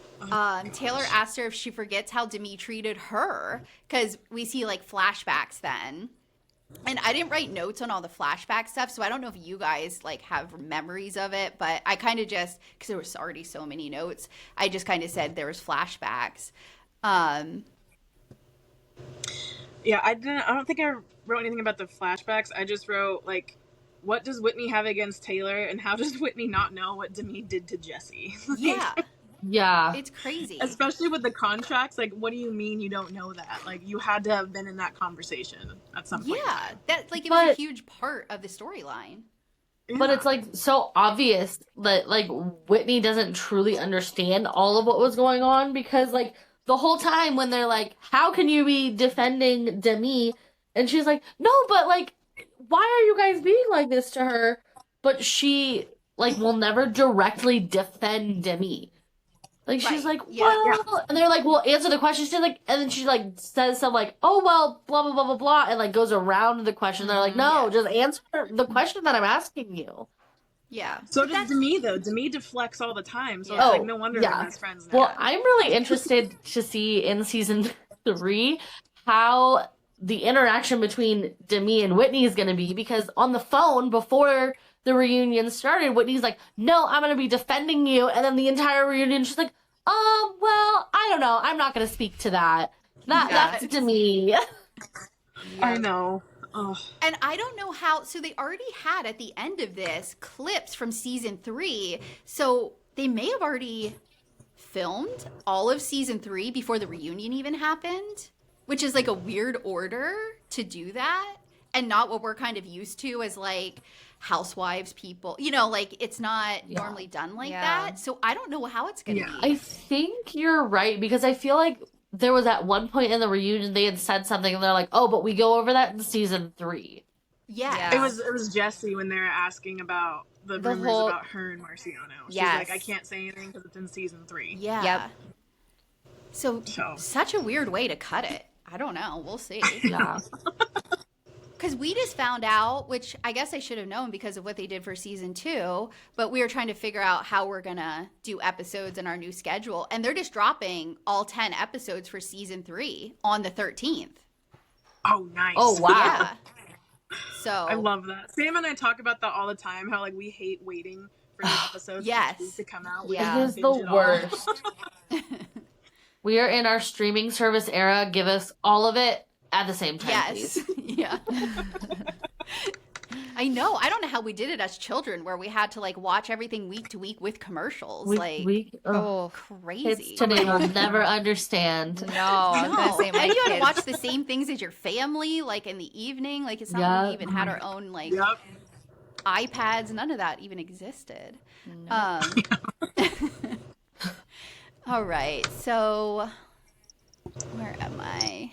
Speaker 1: Taylor asked her if she forgets how Demi treated her, because we see, like, flashbacks then. And I didn't write notes on all the flashback stuff, so I don't know if you guys, like, have memories of it, but I kind of just, because there was already so many notes, I just kind of said there was flashbacks.
Speaker 3: Yeah, I don't think I wrote anything about the flashbacks. I just wrote, like, what does Whitney have against Taylor, and how does Whitney not know what Demi did to Jessie?
Speaker 1: Yeah,
Speaker 2: Yeah.
Speaker 1: it's crazy.
Speaker 3: Especially with the contracts, like, what do you mean you don't know that? Like, you had to have been in that conversation at some point.
Speaker 1: Yeah, that, like, it was a
Speaker 2: But-
Speaker 1: huge part of the storyline.
Speaker 2: But it's like so obvious that like Whitney doesn't truly understand all of what was going on because like the whole time when they're like, how can you be defending Demi? And she's like, no, but like, why are you guys being like this to her? But she like will never directly defend Demi. Like she's
Speaker 1: Right.
Speaker 2: like,
Speaker 1: Yeah.
Speaker 2: well, and they're like, well, answer the question. She's like, and then she like says something like, oh well, blah blah blah blah blah, and like goes around the question. They're like, no,
Speaker 1: Yeah.
Speaker 2: just answer the question that I'm asking you.
Speaker 1: Yeah.
Speaker 3: So
Speaker 1: But
Speaker 3: does Demi, though. Demi deflects all the time, so
Speaker 1: Yeah.
Speaker 3: it's like, no wonder
Speaker 2: yeah.
Speaker 3: they're best friends now.
Speaker 2: Well, I'm really interested to see in season 3 how the interaction between Demi and Whitney is going to be because on the phone before the reunion started, Whitney's like, no, I'm going to be defending you. And then the entire reunion, she's like, well, I don't know. I'm not going to speak to that. That's
Speaker 1: Yes.
Speaker 2: Demi.
Speaker 3: I know. Ugh.
Speaker 1: And I don't know how. So they already had at the end of this clips from season 3. So they may have already filmed all of season 3 before the reunion even happened, which is like a weird order to do that and not what we're kind of used to as like housewives people. Like it's not normally done like
Speaker 4: Yeah.
Speaker 1: that. So I don't know how it's going to
Speaker 3: Yeah.
Speaker 1: be.
Speaker 2: I think you're right because I feel like there was at one point in the reunion they had said something and they're like, oh, but we go over that in season 3.
Speaker 1: Yes.
Speaker 4: Yeah.
Speaker 3: It was Jesse when they were asking about the rumors
Speaker 4: whole-
Speaker 3: about her and Marciano. She's
Speaker 4: Yes.
Speaker 3: like, I can't say anything because it's in season 3.
Speaker 1: Yeah.
Speaker 4: Yep.
Speaker 1: So,
Speaker 3: So.
Speaker 1: such a weird way to cut it. I don't know. We'll see.
Speaker 2: Yeah.
Speaker 1: Because we just found out, which I guess I should have known because of what they did for season 2, but we were trying to figure out how we're going to do episodes in our new schedule. And they're just dropping all 10 episodes for season 3 on the 13th.
Speaker 3: Oh, nice.
Speaker 2: Oh, wow.
Speaker 1: Yeah. So
Speaker 3: I love that. Sam and I talk about that all the time, how like we hate waiting for new episodes
Speaker 1: Yes.
Speaker 3: each week to come out.
Speaker 4: Yeah.
Speaker 2: It is the worst. We are in our streaming service era. Give us all of it at the same time,
Speaker 1: yes.
Speaker 2: please.
Speaker 1: Yeah. I know. I don't know how we did it as children where we had to like watch everything week to week with commercials.
Speaker 4: Oh,
Speaker 1: Crazy.
Speaker 2: Kids today will never understand.
Speaker 4: no. I was gonna say my
Speaker 1: And you had to
Speaker 4: kids-
Speaker 1: watch the same things as your family, like in the evening. Like it's not like we even had our own like
Speaker 3: Yep.
Speaker 1: iPads. None of that even existed.
Speaker 4: No.
Speaker 1: All right. So where am I?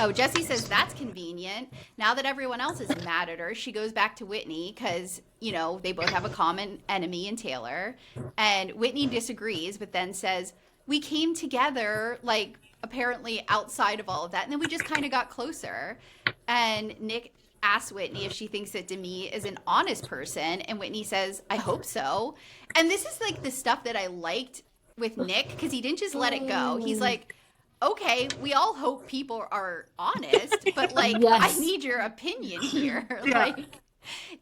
Speaker 1: Oh, Jessie says that's convenient. Now that everyone else is mad at her, she goes back to Whitney because, you know, they both have a common enemy in Taylor. And Whitney disagrees, but then says, we came together, like, apparently outside of all of that. And then we just kind of got closer. And Nick asks Whitney if she thinks that Demi is an honest person. And Whitney says, I hope so. And this is, like, the stuff that I liked with Nick because he didn't just let it go. He's like, okay, we all hope people are honest, but like,
Speaker 2: Yes.
Speaker 1: I need your opinion here.
Speaker 3: Yeah.
Speaker 1: Like,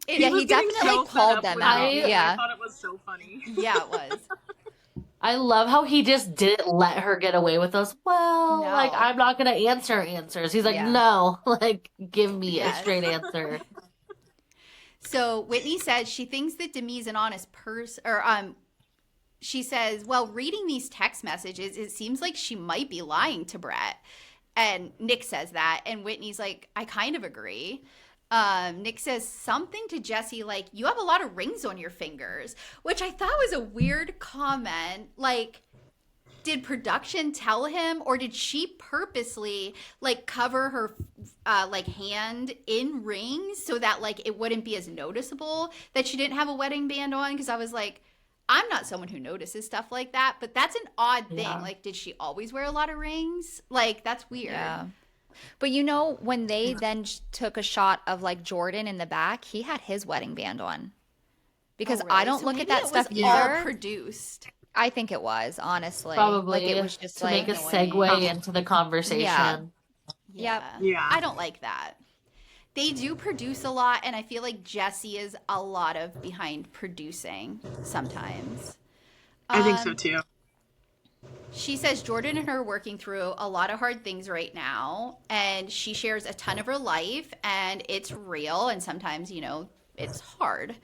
Speaker 4: Yeah,
Speaker 3: was
Speaker 4: he
Speaker 3: getting
Speaker 4: definitely
Speaker 3: fed
Speaker 4: called
Speaker 3: up
Speaker 4: them
Speaker 3: with
Speaker 4: out.
Speaker 3: it, and
Speaker 4: Yeah.
Speaker 3: I thought it was so funny.
Speaker 1: yeah, it was.
Speaker 2: I love how he just didn't let her get away with those. Well,
Speaker 1: No.
Speaker 2: like, I'm not going to answer answers. He's like,
Speaker 4: Yeah.
Speaker 2: no, like, give me
Speaker 1: Yes.
Speaker 2: a straight answer.
Speaker 1: So Whitney says she thinks that Demi's an honest person, or she says, well, reading these text messages, it seems like she might be lying to Brett. And Nick says that, and Whitney's like, I kind of agree. Nick says something to Jessie like, you have a lot of rings on your fingers, which I thought was a weird comment. Like, did production tell him, or did she purposely like cover her like hand in rings so that like it wouldn't be as noticeable that she didn't have a wedding band on? Because I was like, I'm not someone who notices stuff like that, but that's an odd thing.
Speaker 2: Yeah.
Speaker 1: Like, did she always wear a lot of rings? Like, that's weird.
Speaker 4: Yeah. But you know, when they then took a shot of like Jordan in the back, he had his wedding band on. Because
Speaker 1: Oh,
Speaker 4: I
Speaker 1: really?
Speaker 4: don't
Speaker 1: So
Speaker 4: look
Speaker 1: maybe
Speaker 4: at that
Speaker 1: it
Speaker 4: stuff
Speaker 1: was all
Speaker 4: either.
Speaker 1: produced.
Speaker 4: I think it was, honestly.
Speaker 2: Probably
Speaker 4: Like it was just
Speaker 2: to
Speaker 4: like
Speaker 2: make a segue into the conversation.
Speaker 4: Yeah.
Speaker 1: Yeah.
Speaker 3: Yeah.
Speaker 1: I don't like that. They do produce a lot, and I feel like Jessie is a lot of behind producing sometimes.
Speaker 3: I think so
Speaker 1: Um,
Speaker 3: too.
Speaker 1: She says Jordan and her are working through a lot of hard things right now, and she shares a ton of her life, and it's real, and sometimes, you know, it's hard.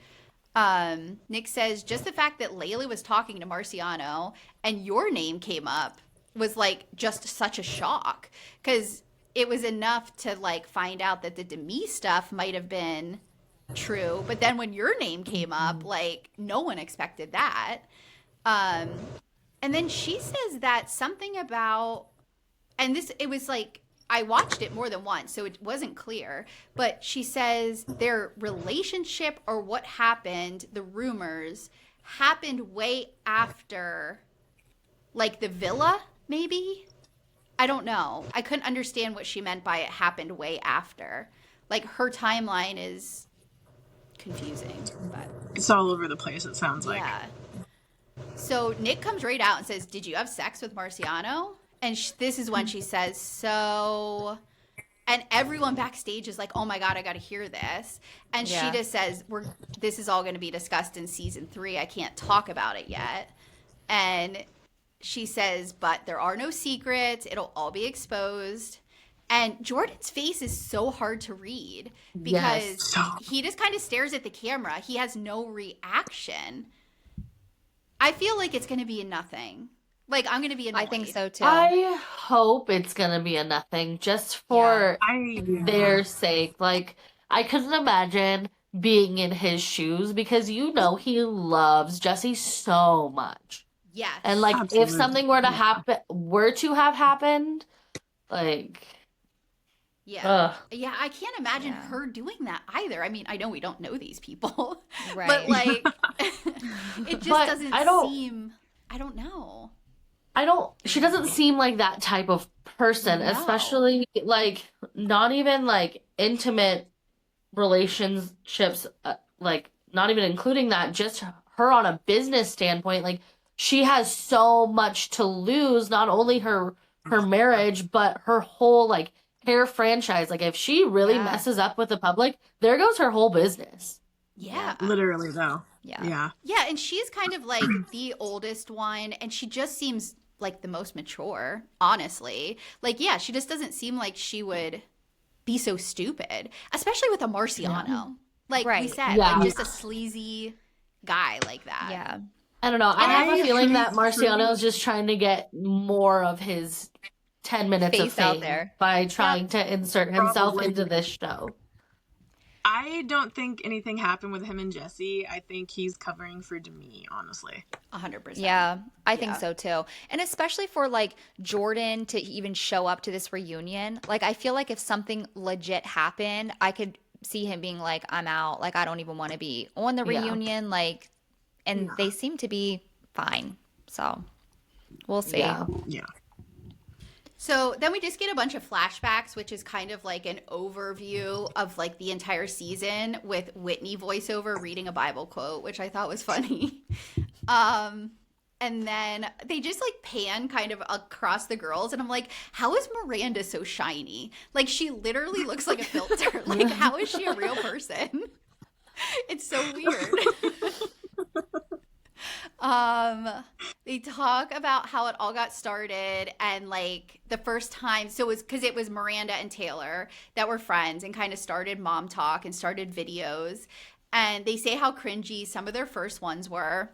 Speaker 1: Nick says just the fact that Layla was talking to Marciano and your name came up was like just such a shock because it was enough to like find out that the Demi stuff might have been true, but then when your name came up, like no one expected that. And then she says that something about, and this, it was like, I watched it more than once, so it wasn't clear, but she says their relationship or what happened, the rumors, happened way after, like the villa, maybe? I don't know. I couldn't understand what she meant by it happened way after. Like her timeline is confusing, but.
Speaker 3: It's all over the place, it sounds like.
Speaker 1: Yeah. So Nick comes right out and says, did you have sex with Marciano? And this is when she says, so... And everyone backstage is like, oh my God, I got to hear this. And
Speaker 4: Yeah.
Speaker 1: she just says, this is all going to be discussed in season 3. I can't talk about it yet. And she says, but there are no secrets. It'll all be exposed. And Jordan's face is so hard to read because
Speaker 2: Yes.
Speaker 1: he just kind of stares at the camera. He has no reaction. I feel like it's going to be a nothing. Like, I'm going to be annoyed.
Speaker 4: I think so too.
Speaker 2: I hope it's going to be a nothing just for their sake. Like, I couldn't imagine being in his shoes because you know he loves Jesse so much.
Speaker 1: Yes.
Speaker 2: And like if
Speaker 3: Absolutely.
Speaker 2: something were to have happened, like
Speaker 1: Yeah.
Speaker 2: Ugh.
Speaker 1: Yeah, I can't imagine
Speaker 4: Yeah.
Speaker 1: her doing that either. I mean, I know we don't know these people, but
Speaker 4: Right.
Speaker 1: like it just
Speaker 2: But
Speaker 1: doesn't
Speaker 2: I don't
Speaker 1: seem, I don't know.
Speaker 2: she doesn't seem like that type of person,
Speaker 1: No.
Speaker 2: especially like not even like intimate relationships, like not even including that, just her on a business standpoint, like she has so much to lose, not only her marriage, but her whole like hair franchise. Like if she really
Speaker 4: Yeah.
Speaker 2: messes up with the public, there goes her whole business.
Speaker 1: Yeah.
Speaker 3: Literally, though.
Speaker 4: Yeah.
Speaker 3: Yeah.
Speaker 1: Yeah, and she's kind of like the oldest one, and she just seems like the most mature, honestly. Like, yeah, she just doesn't seem like she would be so stupid, especially with a Marciano. Like we
Speaker 4: Right.
Speaker 1: said,
Speaker 2: Yeah.
Speaker 1: like just a sleazy guy like that.
Speaker 4: Yeah.
Speaker 2: I don't know. I have a
Speaker 3: I
Speaker 2: feeling that
Speaker 3: think-
Speaker 2: Marciano is just trying to get more of his 10 minutes of
Speaker 4: Face out
Speaker 2: fame
Speaker 4: there.
Speaker 2: by trying to insert himself
Speaker 3: Probably.
Speaker 2: into this show.
Speaker 3: I don't think anything happened with him and Jesse. I think he's covering for Demi, honestly.
Speaker 1: 100%.
Speaker 4: Yeah, I think
Speaker 1: Yeah.
Speaker 4: so too. And especially for like Jordan to even show up to this reunion. Like, I feel like if something legit happened, I could see him being like, I'm out. Like, I don't even want to be on the
Speaker 2: Yeah.
Speaker 4: reunion. Like, and they seem to be fine. So we'll see.
Speaker 2: Yeah.
Speaker 3: Yeah.
Speaker 1: So then we just get a bunch of flashbacks, which is kind of like an overview of like the entire season with Whitney voiceover reading a Bible quote, which I thought was funny. And then they just like pan kind of across the girls, and I'm like, how is Miranda so shiny? Like she literally looks like a filter. Like how is she a real person? It's so weird. They talk about how it all got started and like the first time, so it was because it was Miranda and Taylor that were friends and kind of started Mom Talk and started videos, and they say how cringy some of their first ones were,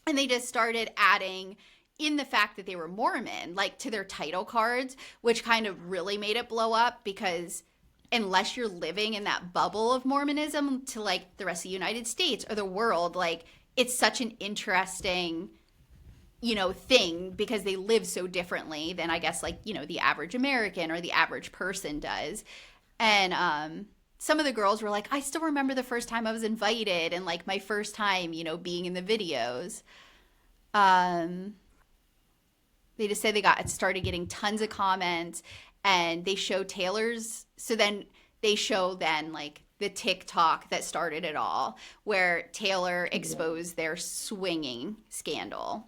Speaker 1: and they just started adding in the fact that they were Mormon like to their title cards, which kind of really made it blow up because unless you're living in that bubble of Mormonism to like the rest of the United States or the world, like it's such an interesting, you know, thing because they live so differently than I guess like, you know, the average American or the average person does. And some of the girls were like, I still remember the first time I was invited and like my first time, you know, being in the videos. They just say it started getting tons of comments, and they show Taylor's. So then they show like the TikTok that started it all, where Taylor exposed their swinging scandal.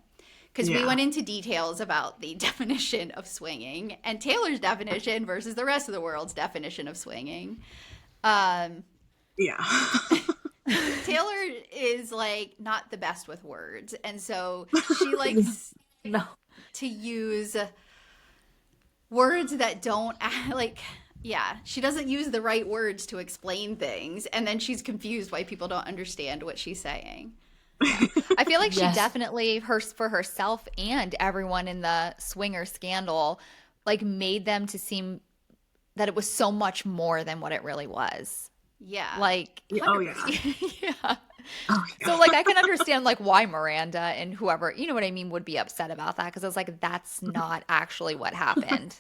Speaker 1: Because we went into details about the definition of swinging and Taylor's definition versus the rest of the world's definition of swinging.
Speaker 3: Yeah.
Speaker 1: Taylor is like not the best with words, and so she likes
Speaker 2: No.
Speaker 1: to use words that don't like, yeah, she doesn't use the right words to explain things, and then she's confused why people don't understand what she's saying.
Speaker 4: I feel like she
Speaker 2: Yes.
Speaker 4: definitely for herself and everyone in the swinger scandal, like made them to seem that it was so much more than what it really was.
Speaker 1: Yeah.
Speaker 4: Like,
Speaker 3: Oh, yeah.
Speaker 4: yeah.
Speaker 3: Oh,
Speaker 4: So like I can understand like why Miranda and whoever, you know what I mean, would be upset about that because I was like, that's not actually what happened.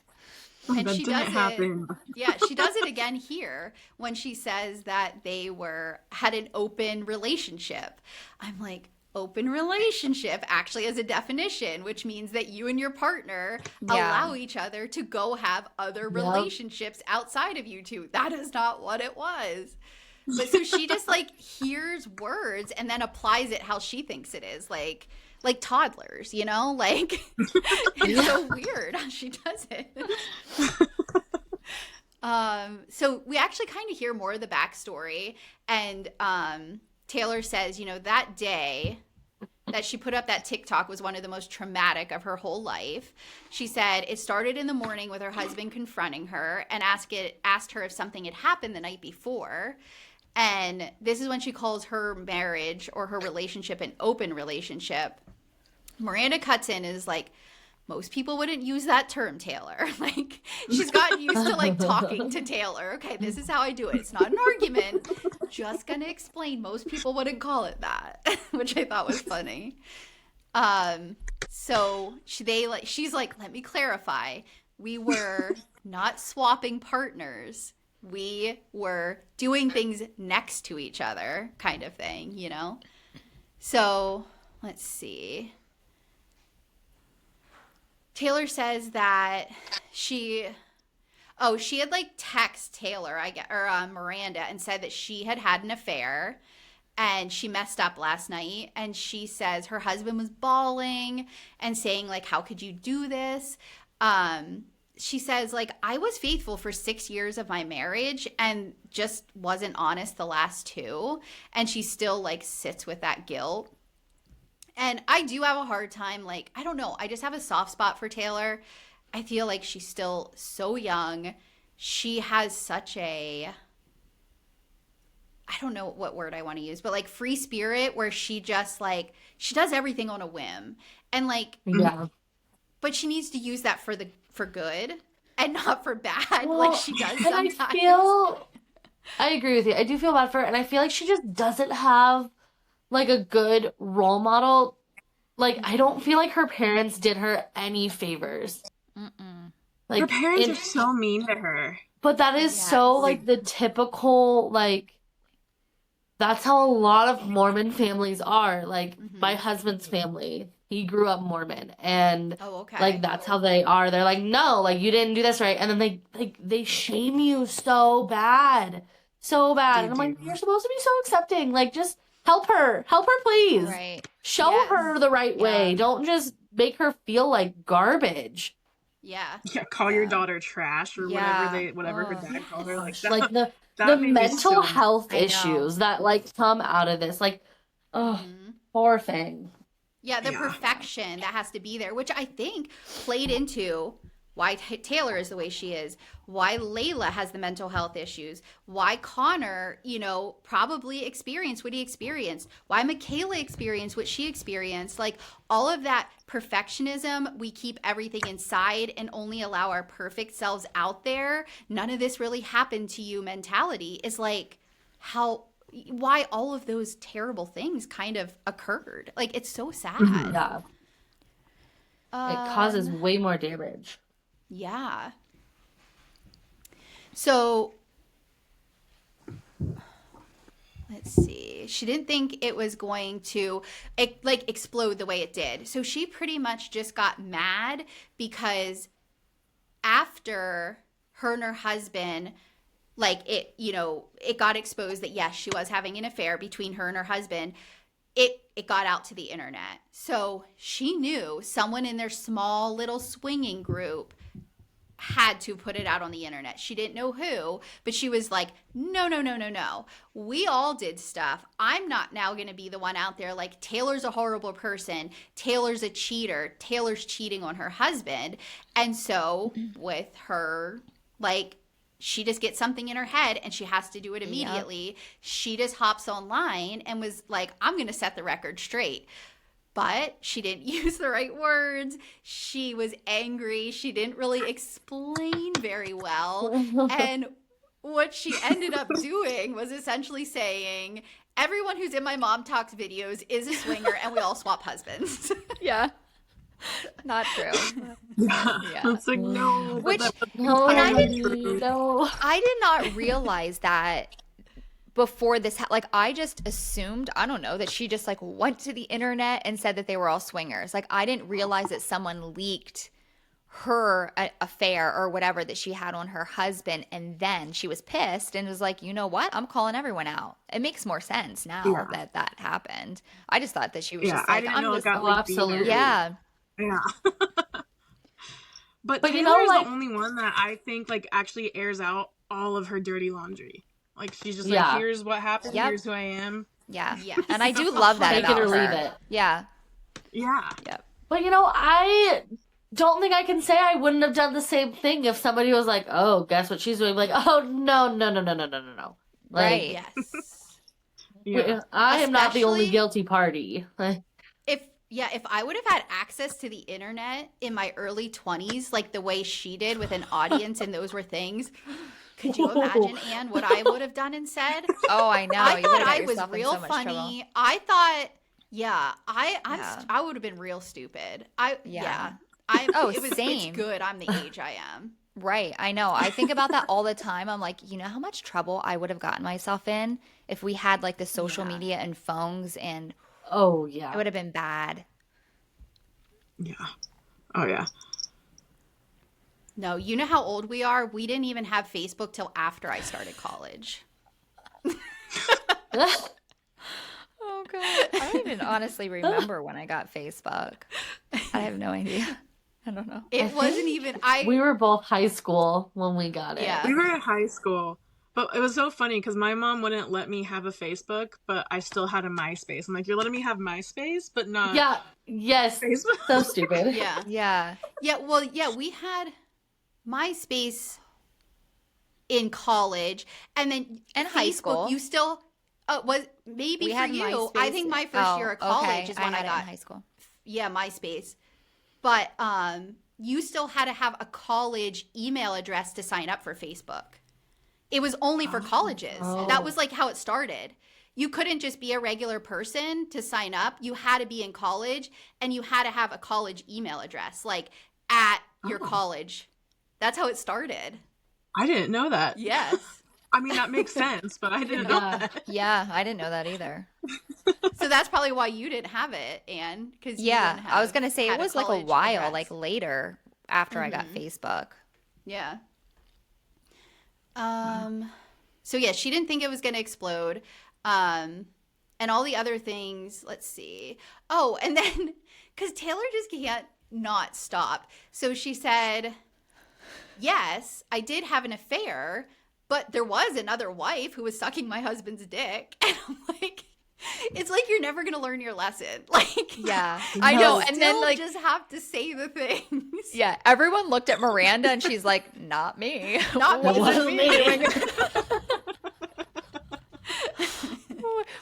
Speaker 1: And
Speaker 3: that
Speaker 1: she
Speaker 3: didn't
Speaker 1: does
Speaker 3: happen.
Speaker 1: it. Yeah, she does it again here when she says that they had an open relationship. I'm like, open relationship actually has a definition, which means that you and your partner
Speaker 4: Yeah.
Speaker 1: allow each other to go have other relationships outside of you two. That is not what it was. But so she just like hears words and then applies it how she thinks it is, like toddlers, you know, like it's so weird how she does it. So we actually kind of hear more of the backstory, and Taylor says, you know, that day that she put up that TikTok was one of the most traumatic of her whole life. She said it started in the morning with her husband confronting her and asked her if something had happened the night before. And this is when she calls her marriage or her relationship an open relationship. Miranda cuts in and is like, most people wouldn't use that term, Taylor. Like, she's gotten used to like talking to Taylor. Okay, this is how I do it. It's not an argument. Just gonna explain. Most people wouldn't call it that, which I thought was funny. So she's like, let me clarify. we were not swapping partners. We were doing things next to each other, kind of thing, you know? So, let's see. Taylor says that she had like text Taylor, or Miranda, and said that she had an affair and she messed up last night. And she says her husband was bawling and saying like, how could you do this? She says, like, I was faithful for 6 years of my marriage and just wasn't honest the last 2. And she still, like, sits with that guilt. And I do have a hard time, like, I don't know. I just have a soft spot for Taylor. I feel like she's still so young. She has such a, I don't know what word I want to use, but, like, free spirit where she just, like, she does everything on a whim. And, like,
Speaker 2: Yeah.
Speaker 1: but she needs to use that for good and not for bad,
Speaker 2: Well,
Speaker 1: like she does sometimes.
Speaker 2: I agree with you. I do feel bad for her, and I feel like she just doesn't have like a good role model. Like, I don't feel like her parents did her any favors. Like,
Speaker 3: Her parents are so mean to her.
Speaker 2: but that is so like the typical, like, that's how a lot of Mormon families are. Like, my husband's family, he grew up Mormon, and like that's how they are. They're like, no, like, you didn't do this right, and then they shame you so bad, and I'm like, you're supposed to be so accepting. Like, just help her, please.
Speaker 4: Right.
Speaker 2: Show her the right way. Don't just make her feel like garbage.
Speaker 1: Yeah,
Speaker 3: call your daughter trash or whatever her dad called her. Like, that,
Speaker 2: like the
Speaker 3: that made me
Speaker 2: mental
Speaker 3: so
Speaker 2: health issues that like come out of this, like, poor thing.
Speaker 1: Yeah, the perfection that has to be there, which I think played into why Taylor is the way she is, why Layla has the mental health issues, why Connor, you know, probably experienced what he experienced, why Michaela experienced what she experienced. Like, all of that perfectionism, we keep everything inside and only allow our perfect selves out there. None of this really happened to you mentality is like why all of those terrible things kind of occurred. Like, it's so sad.
Speaker 2: Yeah. It causes way more damage.
Speaker 1: Yeah. So, let's see. She didn't think it was going to like explode the way it did. So she pretty much just got mad because after her and her husband, like, it, you know, it got exposed that yes, she was having an affair between her and her husband. It got out to the internet. So she knew someone in their small little swinging group had to put it out on the internet. She didn't know who, but she was like, no. We all did stuff. I'm not now going to be the one out there like, Taylor's a horrible person. Taylor's a cheater. Taylor's cheating on her husband. And so with her, like, she just gets something in her head and she has to do it immediately. Yep. She just hops online and was like, I'm going to set the record straight. But she didn't use the right words. She was angry. She didn't really explain very well. And what she ended up doing was essentially saying, everyone who's in my Mom Talks videos is a swinger and we all swap husbands.
Speaker 4: Yeah. Not true.
Speaker 3: Yeah. It's like, no.
Speaker 4: Which,
Speaker 2: No,
Speaker 4: and I
Speaker 2: did
Speaker 4: not realize that before this. Like, I just assumed, I don't know, that she just like went to the internet and said that they were all swingers. Like, I didn't realize that someone leaked her affair or whatever that she had on her husband, and then she was pissed and was like, you know what, I'm calling everyone out. It makes more sense now that happened. I just thought that she was just like, I'm just
Speaker 2: absolutely.
Speaker 4: Yeah.
Speaker 3: But
Speaker 2: you
Speaker 3: Taylor
Speaker 2: know,
Speaker 3: is
Speaker 2: like,
Speaker 3: the only one that I think like actually airs out all of her dirty laundry. Like, she's just like, here's what happened, here's who I am.
Speaker 4: Yeah. And I do love that
Speaker 2: Take
Speaker 4: about
Speaker 2: it or
Speaker 4: her.
Speaker 2: leave it.
Speaker 3: Yeah.
Speaker 4: Yep.
Speaker 2: But you know, I don't think I can say I wouldn't have done the same thing if somebody was like, oh, guess what she's doing? Like, oh, no. Like,
Speaker 4: Right.
Speaker 1: Yes.
Speaker 2: I am not the only guilty party.
Speaker 1: If I would have had access to the internet in my early 20s, like the way she did with an audience and those were things, could you imagine, Anne, what I would have done and said?
Speaker 4: Oh, I know.
Speaker 1: I
Speaker 4: You
Speaker 1: thought
Speaker 4: would've got
Speaker 1: I was
Speaker 4: yourself in
Speaker 1: real
Speaker 4: so much
Speaker 1: funny.
Speaker 4: trouble.
Speaker 1: I thought, I would have been real stupid. I It's
Speaker 4: same.
Speaker 1: good. I'm the age I am.
Speaker 4: Right. I know. I think about that all the time. I'm like, you know how much trouble I would have gotten myself in if we had like the social media and phones, and
Speaker 2: Oh,
Speaker 4: it
Speaker 2: yeah.
Speaker 4: would have been bad.
Speaker 3: Yeah. Oh yeah.
Speaker 1: No, you know how old we are? We didn't even have Facebook till after I started college.
Speaker 4: Oh god. I don't even honestly remember when I got Facebook. I have no idea. I don't know.
Speaker 1: It wasn't even
Speaker 2: We were both high school when we got it.
Speaker 1: Yeah.
Speaker 3: We were in high school, but it was so funny because my mom wouldn't let me have a Facebook, but I still had a MySpace. I'm like, you're letting me have MySpace, but not
Speaker 2: Yeah. Yes.
Speaker 3: Facebook.
Speaker 2: So stupid.
Speaker 1: Yeah.
Speaker 4: Yeah.
Speaker 1: Yeah, well, yeah, we had MySpace in college, and then
Speaker 4: And high
Speaker 1: Facebook,
Speaker 4: school.
Speaker 1: you still was maybe
Speaker 4: We
Speaker 1: for
Speaker 4: had
Speaker 1: you. I
Speaker 4: MySpace.
Speaker 1: think my first year of college
Speaker 4: okay.
Speaker 1: is when I
Speaker 4: had it
Speaker 1: got
Speaker 4: in high school.
Speaker 1: MySpace. But you still had to have a college email address to sign up for Facebook. It was only for colleges.
Speaker 2: Oh.
Speaker 1: That was like how it started. You couldn't just be a regular person to sign up. You had to be in college, and you had to have a college email address, like at your college. That's how it started.
Speaker 3: I didn't know that.
Speaker 1: Yes.
Speaker 3: I mean, that makes sense, but I didn't know
Speaker 2: Yeah.
Speaker 3: that.
Speaker 4: Yeah, I didn't know that either.
Speaker 1: So that's probably why you didn't have it, Anne. Because
Speaker 4: Yeah, I was gonna say it was like a while, like
Speaker 1: like
Speaker 4: later after I got Facebook.
Speaker 1: yeah. So yeah, she didn't think it was gonna explode. And all the other things. Let's see. Oh, and then because Taylor just can't not stop. So she said, "Yes, I did have an affair, but there was another wife who was sucking my husband's dick." And I'm like, it's like you're never gonna learn your lesson. Like,
Speaker 4: Yeah, I know.
Speaker 1: you
Speaker 4: And then
Speaker 1: still
Speaker 4: like,
Speaker 1: just have to say the things.
Speaker 4: yeah, everyone looked at Miranda and she's like, "Not me,
Speaker 1: Not
Speaker 4: What
Speaker 1: me.
Speaker 4: was
Speaker 2: Wasn't
Speaker 4: me
Speaker 2: me."
Speaker 4: doing?"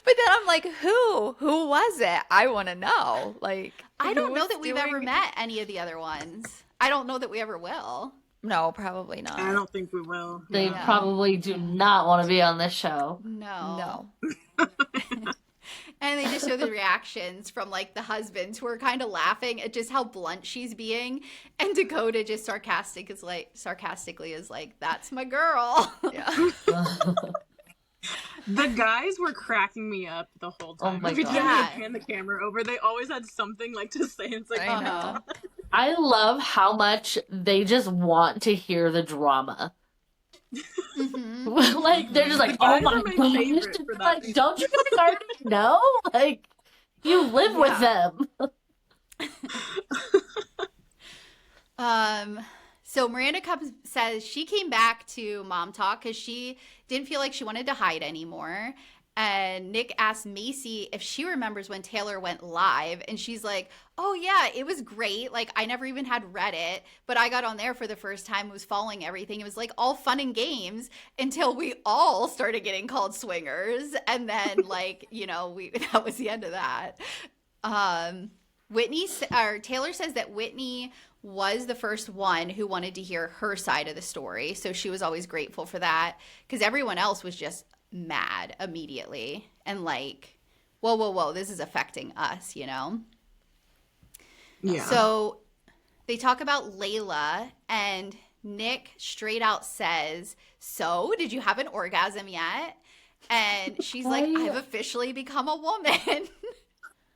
Speaker 4: But then I'm like, who was it? I want to know. Like,
Speaker 1: I don't
Speaker 4: who
Speaker 1: know
Speaker 4: was
Speaker 1: that we've ever
Speaker 4: doing-
Speaker 1: met any of the other ones. I don't know that we ever will.
Speaker 4: No, probably not.
Speaker 3: I don't think we will.
Speaker 2: They
Speaker 1: Yeah.
Speaker 2: probably do not want to be on this show.
Speaker 1: No.
Speaker 4: No.
Speaker 1: And they just show the reactions from like the husbands who are kind of laughing at just how blunt she's being, and Dakota just sarcastically is like, "That's my girl."
Speaker 4: Yeah.
Speaker 3: The guys were cracking me up the whole time.
Speaker 2: my
Speaker 3: Every
Speaker 2: God.
Speaker 3: time
Speaker 1: Yeah.
Speaker 3: they pan the camera over, they always had something like to say. It's like,
Speaker 4: I know.
Speaker 2: I love how much they just want to hear the drama.
Speaker 1: Mhm.
Speaker 2: Like they're just like,
Speaker 3: The
Speaker 2: oh
Speaker 3: guys
Speaker 2: my
Speaker 3: are my
Speaker 2: gosh,
Speaker 3: favorite for that
Speaker 2: like,
Speaker 3: reason.
Speaker 2: don't you guys already know? Like, you live with them.
Speaker 1: So Miranda says she came back to Mom Talk because she didn't feel like she wanted to hide anymore. And Nick asked Macy if she remembers when Taylor went live. And she's like, "Oh, yeah, it was great. Like, I never even had Reddit, but I got on there for the first time, was following everything. It was like all fun and games until we all started getting called swingers. And then, like, that was the end of that." Taylor says that Whitney was the first one who wanted to hear her side of the story. So she was always grateful for that because everyone else was just mad immediately and like, whoa, this is affecting us,
Speaker 3: Yeah.
Speaker 1: So they talk about Layla, and Nick straight out says, "So, did you have an orgasm yet?" And she's like, "I've officially become a woman."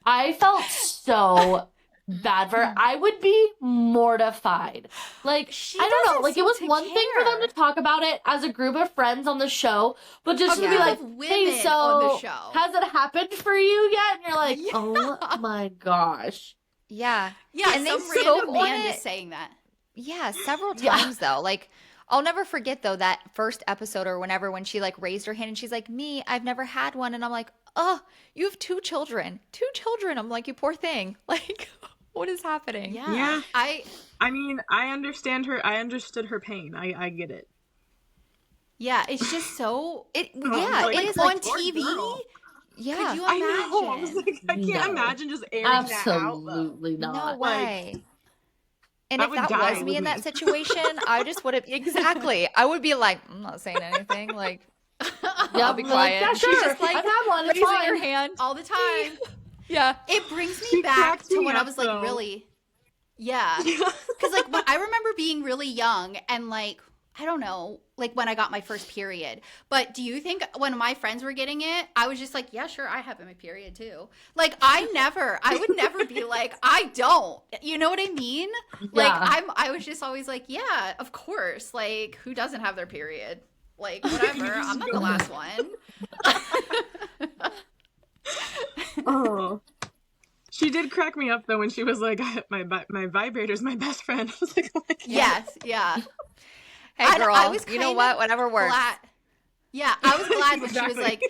Speaker 2: I felt so bad for her. I would be mortified. Like,
Speaker 1: She
Speaker 2: I don't know.
Speaker 1: doesn't
Speaker 2: Like, it
Speaker 1: seem
Speaker 2: was
Speaker 1: to
Speaker 2: one thing for them
Speaker 1: care.
Speaker 2: to talk about it as a group of friends on the show, but just
Speaker 1: A
Speaker 2: to be
Speaker 1: group
Speaker 2: like,
Speaker 1: of
Speaker 2: hey,
Speaker 1: women
Speaker 2: so
Speaker 1: on the show.
Speaker 2: has it happened for you yet? And you're like,
Speaker 1: Yeah.
Speaker 2: oh my gosh.
Speaker 4: Yeah.
Speaker 1: Yeah,
Speaker 4: And they
Speaker 1: some
Speaker 4: spoke
Speaker 1: random
Speaker 4: on
Speaker 1: man
Speaker 4: it.
Speaker 1: just saying that.
Speaker 4: Yeah, several
Speaker 2: Yeah.
Speaker 4: times though. Like, I'll never forget though that first episode or whenever when she like raised her hand and she's like, "Me, I've never had one." And I'm like, "Oh, you have two children. Two children." I'm like, "You poor thing." Like, what is happening?
Speaker 1: Yeah.
Speaker 3: Yeah.
Speaker 1: I
Speaker 3: mean, I understand her. I understood her pain. I get it.
Speaker 1: it's just so
Speaker 4: Yeah,
Speaker 3: like,
Speaker 4: it
Speaker 1: like
Speaker 4: is
Speaker 1: on
Speaker 4: like
Speaker 3: poor
Speaker 1: TV.
Speaker 3: girl.
Speaker 4: yeah.
Speaker 1: Could you
Speaker 3: I know. I was
Speaker 1: imagine?
Speaker 3: like, I can't
Speaker 2: No.
Speaker 3: imagine just airing that out. Though.
Speaker 2: Absolutely
Speaker 4: No
Speaker 2: not.
Speaker 4: way. And
Speaker 3: I
Speaker 4: if
Speaker 3: would
Speaker 4: that
Speaker 3: die
Speaker 4: was me
Speaker 3: with
Speaker 4: in
Speaker 3: me.
Speaker 4: that situation, I just would have exactly. I would be like, "I'm not saying anything." Like, I'll be
Speaker 2: Yep, like,
Speaker 4: quiet.
Speaker 2: yeah,
Speaker 4: She's
Speaker 2: sure.
Speaker 4: just like
Speaker 2: I've had one. It's
Speaker 4: raising
Speaker 2: fine.
Speaker 4: her hand.
Speaker 1: All the time.
Speaker 4: Yeah.
Speaker 1: It brings me
Speaker 3: She
Speaker 1: back
Speaker 3: cracks
Speaker 1: to
Speaker 3: me
Speaker 1: when I
Speaker 3: up,
Speaker 1: was like
Speaker 3: though.
Speaker 1: really Yeah. Because, like, when, I remember being really young and, like, I don't know, like, when I got my first period. But do you think when my friends were getting it, I was just like, yeah, sure, I have my period too. Like, I would never be like, I don't. You know what I mean? Like,
Speaker 2: Yeah.
Speaker 1: I was just always like, yeah, of course. Like, who doesn't have their period? Like, whatever. I'm not the last one.
Speaker 3: Oh. She did crack me up though when she was like, my vibrator's my best friend. I was like, oh my God.
Speaker 1: Yes, yeah.
Speaker 4: Hey, girl,
Speaker 1: I was
Speaker 4: you know
Speaker 1: kind
Speaker 4: what?
Speaker 1: of
Speaker 4: Whatever works.
Speaker 1: glad. Yeah, I was glad when she was
Speaker 3: Exactly.
Speaker 1: like,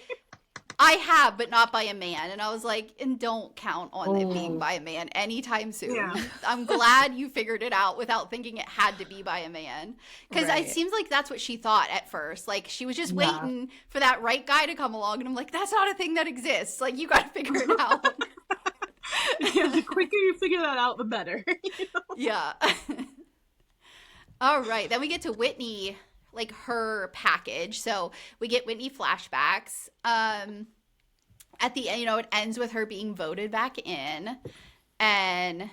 Speaker 1: I have, but not by a man. And I was like, and don't count on it being
Speaker 2: Oh.
Speaker 1: by a man anytime soon.
Speaker 3: Yeah.
Speaker 1: I'm glad you figured it out without thinking it had to be by a man. Because
Speaker 4: Right.
Speaker 1: it seems like that's what she thought at first. Like, she was just
Speaker 2: Yeah.
Speaker 1: waiting for that right guy to come along. And I'm like, that's not a thing that exists. Like, you got to figure it out.
Speaker 3: Yeah, the quicker you figure that out, the better. You know?
Speaker 1: Yeah. All right. Then we get to Whitney, like her package. So we get Whitney flashbacks. At the end, it ends with her being voted back in. And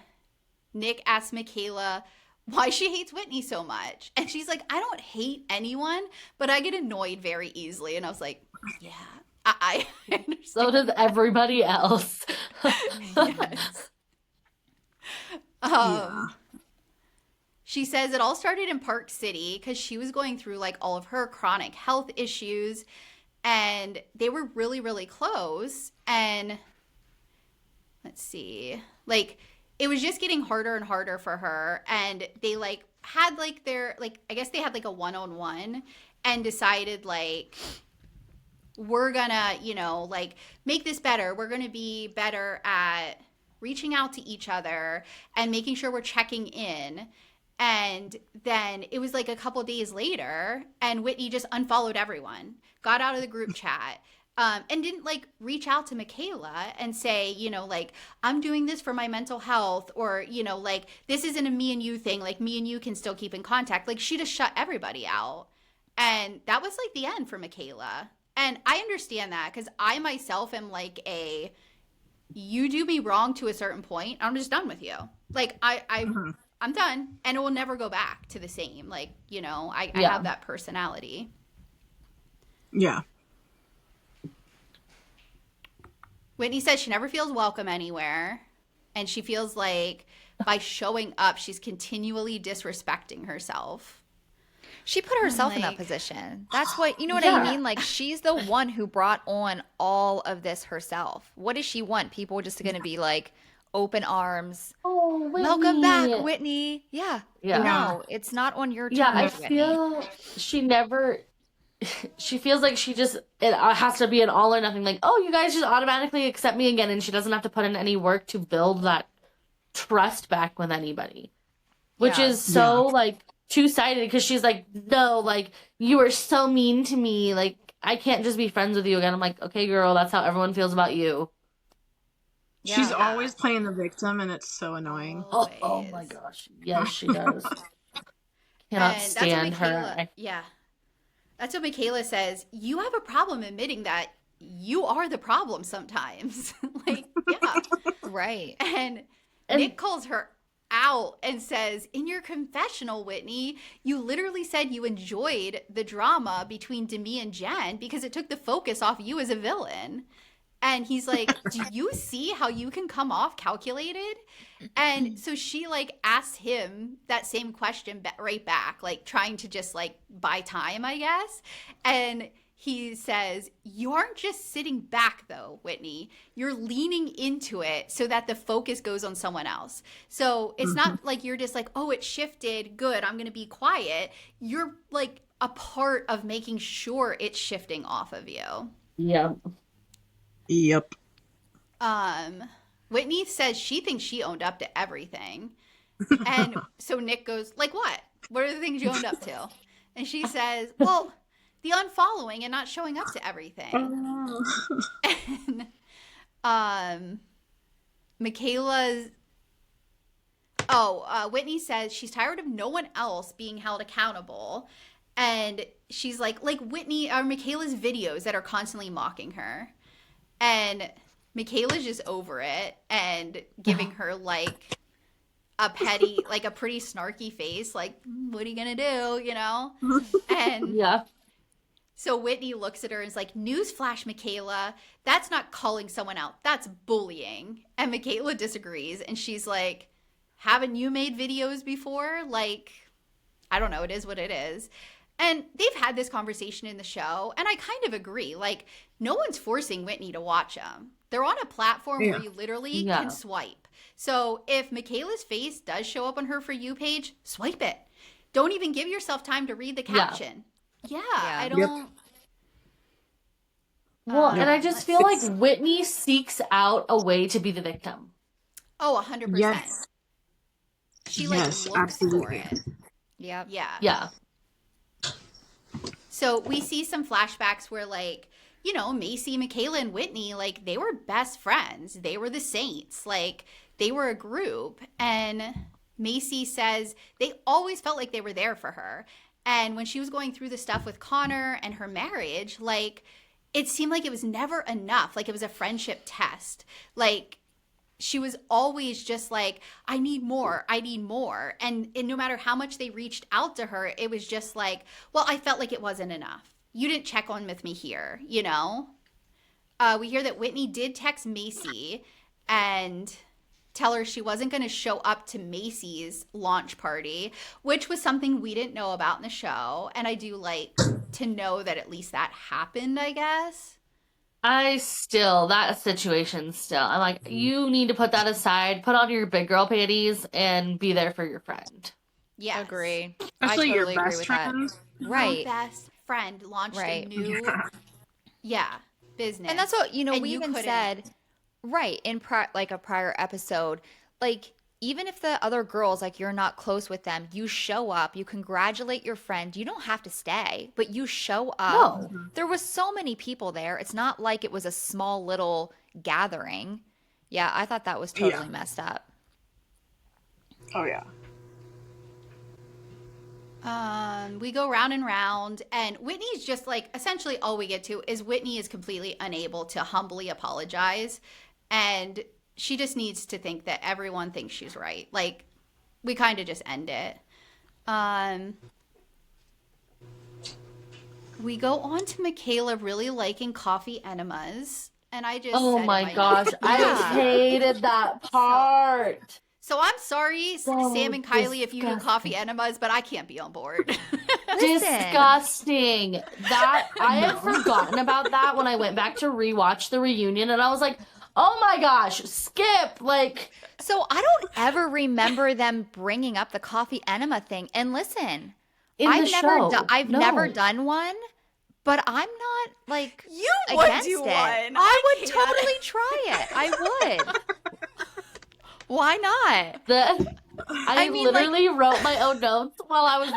Speaker 1: Nick asks Michaela why she hates Whitney so much. And she's like, I don't hate anyone, but I get annoyed very easily. And I was like, yeah, I understand.
Speaker 2: So does everybody else.
Speaker 1: Yes. She says it all started in Park City because she was going through like all of her chronic health issues and they were really, really close. And let's see, like it was just getting harder and harder for her. And they like had like their, like, I guess they had like a one-on-one and decided like, we're gonna, like make this better. We're gonna be better at reaching out to each other and making sure we're checking in. And then it was like a couple days later and Whitney just unfollowed everyone, got out of the group chat, and didn't like reach out to Michaela and say, like, I'm doing this for my mental health, or, like, this isn't a me and you thing. Like, me and you can still keep in contact. Like, she just shut everybody out. And that was like the end for Michaela. And I understand that because I myself am like you do me wrong to a certain point, I'm just done with you. Like, I'm done, and it will never go back to the same. Like, I have that personality.
Speaker 3: Yeah.
Speaker 1: Whitney says she never feels welcome anywhere, and she feels like by showing up, she's continually disrespecting herself.
Speaker 4: She put herself in that
Speaker 1: Like-
Speaker 4: position. That's what, you know what
Speaker 2: Yeah.
Speaker 4: I mean? Like, she's the one who brought on all of this herself. What does she want? People just going to be like, open arms.
Speaker 2: Oh, Whitney.
Speaker 4: Welcome back, Whitney. Yeah.
Speaker 2: Yeah.
Speaker 4: No, it's not on your terms,
Speaker 2: Yeah, I
Speaker 4: Whitney.
Speaker 2: feel she feels like it has to be an all or nothing. Like, oh, you guys just automatically accept me again, and she doesn't have to put in any work to build that trust back with anybody. Which
Speaker 4: Yeah.
Speaker 2: is so, like, two-sided, because she's like, no, like, you are so mean to me. Like, I can't just be friends with you again. I'm like, okay, girl, that's how everyone feels about you.
Speaker 3: She's
Speaker 1: Yeah.
Speaker 3: always playing the victim, and it's so annoying.
Speaker 2: Oh my
Speaker 1: Always.
Speaker 2: gosh. Yes, she does. Cannot
Speaker 1: And that's what
Speaker 2: stand her.
Speaker 1: Michaela, yeah. That's what Michaela says. You have a problem admitting that you are the problem sometimes. Like, yeah.
Speaker 4: Right.
Speaker 1: And
Speaker 2: And-
Speaker 1: Nick calls her out and says, in your confessional, Whitney, you literally said you enjoyed the drama between Demi and Jen because it took the focus off you as a villain. And he's like, do you see how you can come off calculated? And so she like asks him that same question right back, like trying to just like buy time, I guess. And he says, you aren't just sitting back though, Whitney. You're leaning into it so that the focus goes on someone else. So it's not like you're just like, oh, it shifted. Good. I'm going to be quiet. You're like a part of making sure it's shifting off of you.
Speaker 2: Yeah.
Speaker 3: Yep.
Speaker 1: Whitney says she thinks she owned up to everything. And so Nick goes, like what? What are the things you owned up to? And she says, well, the unfollowing and not showing up to everything. And Whitney says she's tired of no one else being held accountable. And she's like Whitney or Michaela's videos that are constantly mocking her. And Michaela's just over it and giving her like a pretty snarky face, like, what are you gonna do, you know? And
Speaker 2: Yeah.
Speaker 1: so Whitney looks at her and is like, newsflash, Michaela, that's not calling someone out, that's bullying. And Michaela disagrees, and she's like, haven't you made videos before? Like, I don't know, it is what it is. And they've had this conversation in the show, and I kind of agree. Like, no one's forcing Whitney to watch them. They're on a platform where you literally can swipe. So if Michaela's face does show up on her For You page, swipe it. Don't even give yourself time to read the caption. Yeah, I don't...
Speaker 3: Yep.
Speaker 2: Well, and I just feel like Whitney seeks out a way to be the victim.
Speaker 1: Oh, 100%.
Speaker 3: Yes.
Speaker 1: She, like,
Speaker 3: Yes,
Speaker 1: looks
Speaker 3: absolutely.
Speaker 1: for it.
Speaker 4: Yeah.
Speaker 1: Yeah.
Speaker 2: Yeah.
Speaker 1: So we see some flashbacks where, like, you know, Macy, Michaela, and Whitney, like, they were best friends. They were the Saints. Like, they were a group. And Macy says they always felt like they were there for her. And when she was going through the stuff with Connor and her marriage, like, it seemed like it was never enough. Like, it was a friendship test. Like, she was always just like, I need more. I need more. And no matter how much they reached out to her, it was just like, well, I felt like it wasn't enough. You didn't check on with me here, you know? We hear that Whitney did text Macy and tell her she wasn't going to show up to Macy's launch party, which was something we didn't know about in the show. And I do like to know that at least that happened, I guess.
Speaker 2: That situation still, I'm like, you need to put that aside, put on your big girl panties, and be there for your friend.
Speaker 1: Yeah.
Speaker 4: Agree.
Speaker 3: Especially
Speaker 4: I
Speaker 3: your
Speaker 4: totally agree
Speaker 3: best
Speaker 4: with
Speaker 3: friend.
Speaker 4: that. Right.
Speaker 1: Your best friend launched
Speaker 4: Right.
Speaker 1: a new business.
Speaker 4: And that's what, you know,
Speaker 1: And
Speaker 4: we
Speaker 1: you
Speaker 4: even
Speaker 1: couldn't-
Speaker 4: said, right, in like a prior episode, like, even if the other girls, like, you're not close with them, you show up, you congratulate your friend, you don't have to stay, but you show up.
Speaker 2: No.
Speaker 4: There was so many people there. It's not like it was a small little gathering. Yeah, I thought that was totally messed up.
Speaker 3: Oh, yeah.
Speaker 1: We go round and round, and Whitney's just like, essentially all we get to is Whitney is completely unable to humbly apologize, and she just needs to think that everyone thinks she's right. Like, we kind of just end it. We go on to Michaela really liking coffee enemas, and I just
Speaker 2: Oh
Speaker 1: said
Speaker 2: my gosh, I
Speaker 4: Yeah.
Speaker 2: hated that part.
Speaker 1: So I'm sorry,
Speaker 2: So
Speaker 1: Sam and Kylie, if you do
Speaker 2: disgusting.
Speaker 1: coffee enemas, but I can't be on board.
Speaker 2: Disgusting. That I had forgotten about that when I went back to rewatch the reunion, and I was like, oh my gosh, Skip, like,
Speaker 4: So I don't ever remember them bringing up the coffee enema thing. And listen,
Speaker 2: in
Speaker 4: I've
Speaker 2: the
Speaker 4: never
Speaker 2: show.
Speaker 4: done. I've
Speaker 2: No.
Speaker 4: never done one, but I'm not like
Speaker 1: You would
Speaker 4: against
Speaker 1: do
Speaker 4: it.
Speaker 1: one.
Speaker 4: I would
Speaker 1: can't.
Speaker 4: totally try it. I would. Why not?
Speaker 2: I
Speaker 4: mean, like-
Speaker 2: literally wrote my own notes while I was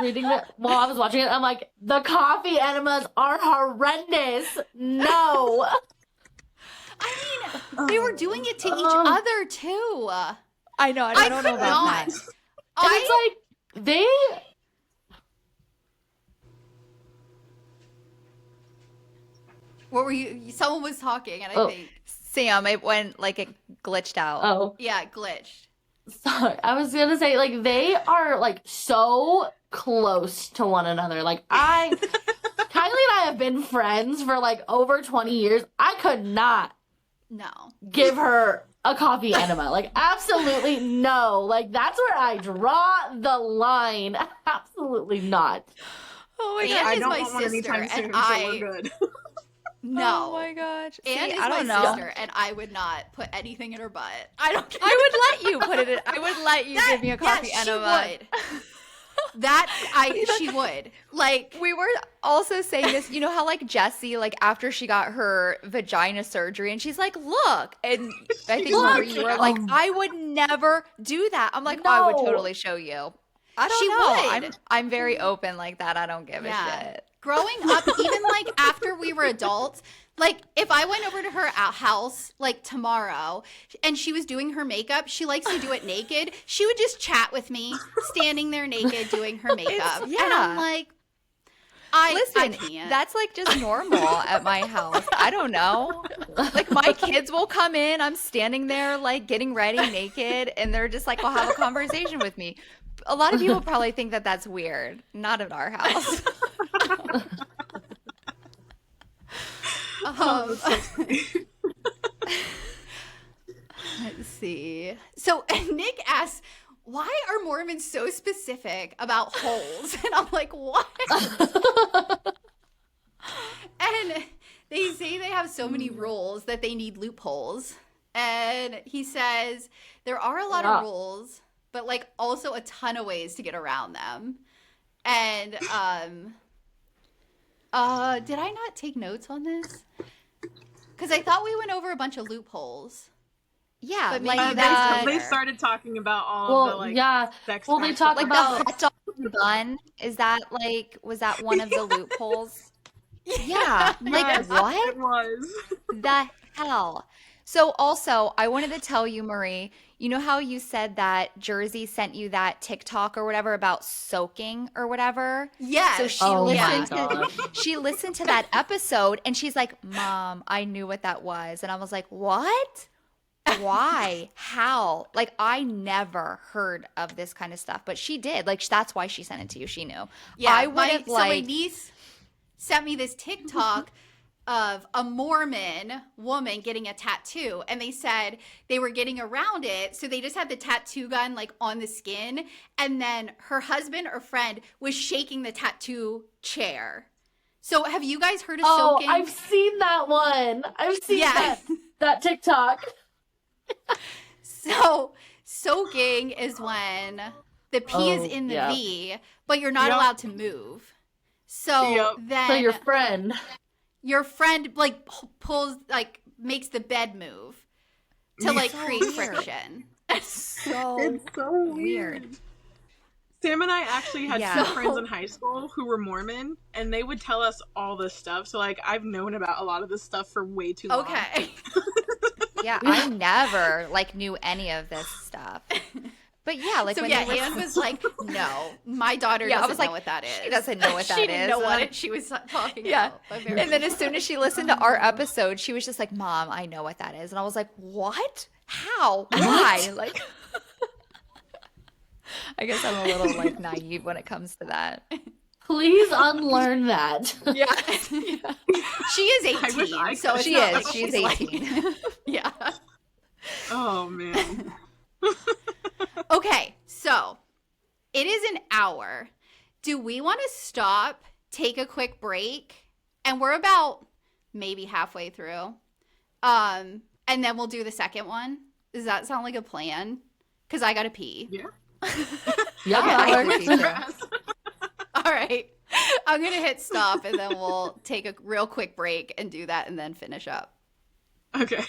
Speaker 2: while I was watching it. I'm like, the coffee enemas are horrendous. No.
Speaker 1: I mean, they were doing it to each other too.
Speaker 4: I know. I don't know
Speaker 1: could
Speaker 4: about
Speaker 1: not.
Speaker 4: that.
Speaker 2: And it's like, they.
Speaker 1: What were you? Someone was talking, and I
Speaker 2: Oh.
Speaker 1: think,
Speaker 4: Sam, it went like it glitched out.
Speaker 2: Oh,
Speaker 1: yeah, it glitched.
Speaker 2: sorry. I was gonna say, like, they are, like, so close to one another. Like, Kylie and I have been friends for, like, over 20 years. I could not
Speaker 1: No.
Speaker 2: give her a coffee enema. Like, absolutely no. Like, that's where I draw the line. Absolutely not.
Speaker 4: Oh my
Speaker 1: And
Speaker 4: god.
Speaker 3: I
Speaker 1: is
Speaker 3: don't
Speaker 1: my
Speaker 3: want one
Speaker 1: sister,
Speaker 3: anytime
Speaker 1: and
Speaker 3: soon, so
Speaker 1: I-
Speaker 3: we're good.
Speaker 1: No.
Speaker 4: Oh my gosh. See,
Speaker 1: Anne is
Speaker 4: I don't
Speaker 1: my
Speaker 4: know.
Speaker 1: sister, and I would not put anything in her butt. I don't care.
Speaker 4: I would let you put it in. I would let you give me a coffee enema.
Speaker 1: She would. She would. Like,
Speaker 4: We were also saying this, you know how like Jessie, like after she got her vagina surgery, and she's like, "Look," and I think
Speaker 2: Look.
Speaker 4: Marie, you were like, "I would never do that." I'm like, "I would
Speaker 2: No.
Speaker 4: totally show you." I don't
Speaker 1: She
Speaker 4: know.
Speaker 1: would.
Speaker 4: I'm very open like that. I don't give a shit.
Speaker 1: growing up, even like after we were adults, like if I went over to her house like tomorrow and she was doing her makeup, she likes to do it naked. She would just chat with me, standing there naked doing her makeup. And I'm
Speaker 4: yeah.
Speaker 1: like,
Speaker 4: Listen,
Speaker 1: can't.
Speaker 4: that's like just normal at my house. I don't know. Like my kids will come in, I'm standing there like getting ready naked, and they're just like, will have a conversation with me. A lot of people probably think that that's weird. Not at our house.
Speaker 1: Let's see. So Nick asks, why are Mormons so specific about holes? And I'm like, what? And they say they have so many rules that they need loopholes. And he says there are a lot of rules, but like also a ton of ways to get around them. And did I not take notes on this? Because I thought we went over a bunch of loopholes.
Speaker 4: Yeah,
Speaker 1: But
Speaker 4: like
Speaker 1: maybe
Speaker 4: that.
Speaker 3: They started talking about all of the like sex
Speaker 2: Well, they
Speaker 3: facts.
Speaker 2: talk
Speaker 4: Like
Speaker 2: about
Speaker 4: the hot dog in the bun. Is that like, was that one of the loopholes? Yeah. Like
Speaker 3: Yes,
Speaker 4: what?
Speaker 3: it was.
Speaker 4: The hell? So also, I wanted to tell you, Marie, you know how you said that Jersey sent you that TikTok or whatever about soaking or whatever?
Speaker 1: Yes.
Speaker 4: So she
Speaker 2: Oh my
Speaker 4: listened
Speaker 2: gosh.
Speaker 4: to she listened to that episode and she's like, "Mom, I knew what that was." And I was like, "What? Why? How?" Like I never heard of this kind of stuff, but she did. Like that's why she sent it to you. She knew.
Speaker 1: Yeah,
Speaker 4: I would have
Speaker 1: my
Speaker 4: like
Speaker 1: niece sent me this TikTok of a Mormon woman getting a tattoo, and they said they were getting around it, so they just had the tattoo gun like on the skin, and then her husband or friend was shaking the tattoo chair. So have you guys heard of soaking?
Speaker 2: I've seen that one. I've seen that TikTok.
Speaker 1: So soaking is when the P is in the V, but you're not allowed to move. So then
Speaker 2: So
Speaker 1: your friend like pulls like makes the bed move to like create friction.
Speaker 4: it's so
Speaker 3: It's so
Speaker 4: weird.
Speaker 3: Sam and I actually had
Speaker 4: Yeah.
Speaker 3: two friends in high school who were Mormon, and they would tell us all this stuff. So like I've known about a lot of this stuff for way too long.
Speaker 1: Okay.
Speaker 4: Yeah, I never like knew any of this stuff. But yeah, like
Speaker 1: So
Speaker 4: when
Speaker 1: yeah,
Speaker 4: they were
Speaker 1: Anne was like, "No, my daughter
Speaker 4: Yeah, I
Speaker 1: doesn't
Speaker 4: was
Speaker 1: know
Speaker 4: like,
Speaker 1: what that is.
Speaker 4: she doesn't know what that
Speaker 1: She didn't
Speaker 4: is."
Speaker 1: know
Speaker 4: And I'm-
Speaker 1: what she was talking
Speaker 4: Yeah.
Speaker 1: about. But very
Speaker 4: And then as soon as she listened to our episode, she was just like, "Mom, I know what that is." And I was like, "What? How? Why?" Like I guess I'm a little like naive when it comes to that.
Speaker 2: Please unlearn that.
Speaker 4: Yeah.
Speaker 1: she is
Speaker 3: I wish
Speaker 1: 18,
Speaker 3: I
Speaker 1: so
Speaker 3: could.
Speaker 1: it's
Speaker 4: She
Speaker 1: not
Speaker 4: is.
Speaker 1: like
Speaker 4: She's
Speaker 1: like-
Speaker 4: 18.
Speaker 1: yeah.
Speaker 3: Oh man.
Speaker 1: Okay, so it is an hour. Do we want to stop, take a quick break, and we're about maybe halfway through, and then we'll do the second one? Does that sound like a plan? Because I gotta pee.
Speaker 3: Yeah.
Speaker 2: Yeah,
Speaker 4: Okay,
Speaker 2: that
Speaker 4: I
Speaker 2: works.
Speaker 4: can see
Speaker 1: All right, I'm gonna hit stop, and then we'll take a real quick break and do that, and then finish up.
Speaker 3: Okay.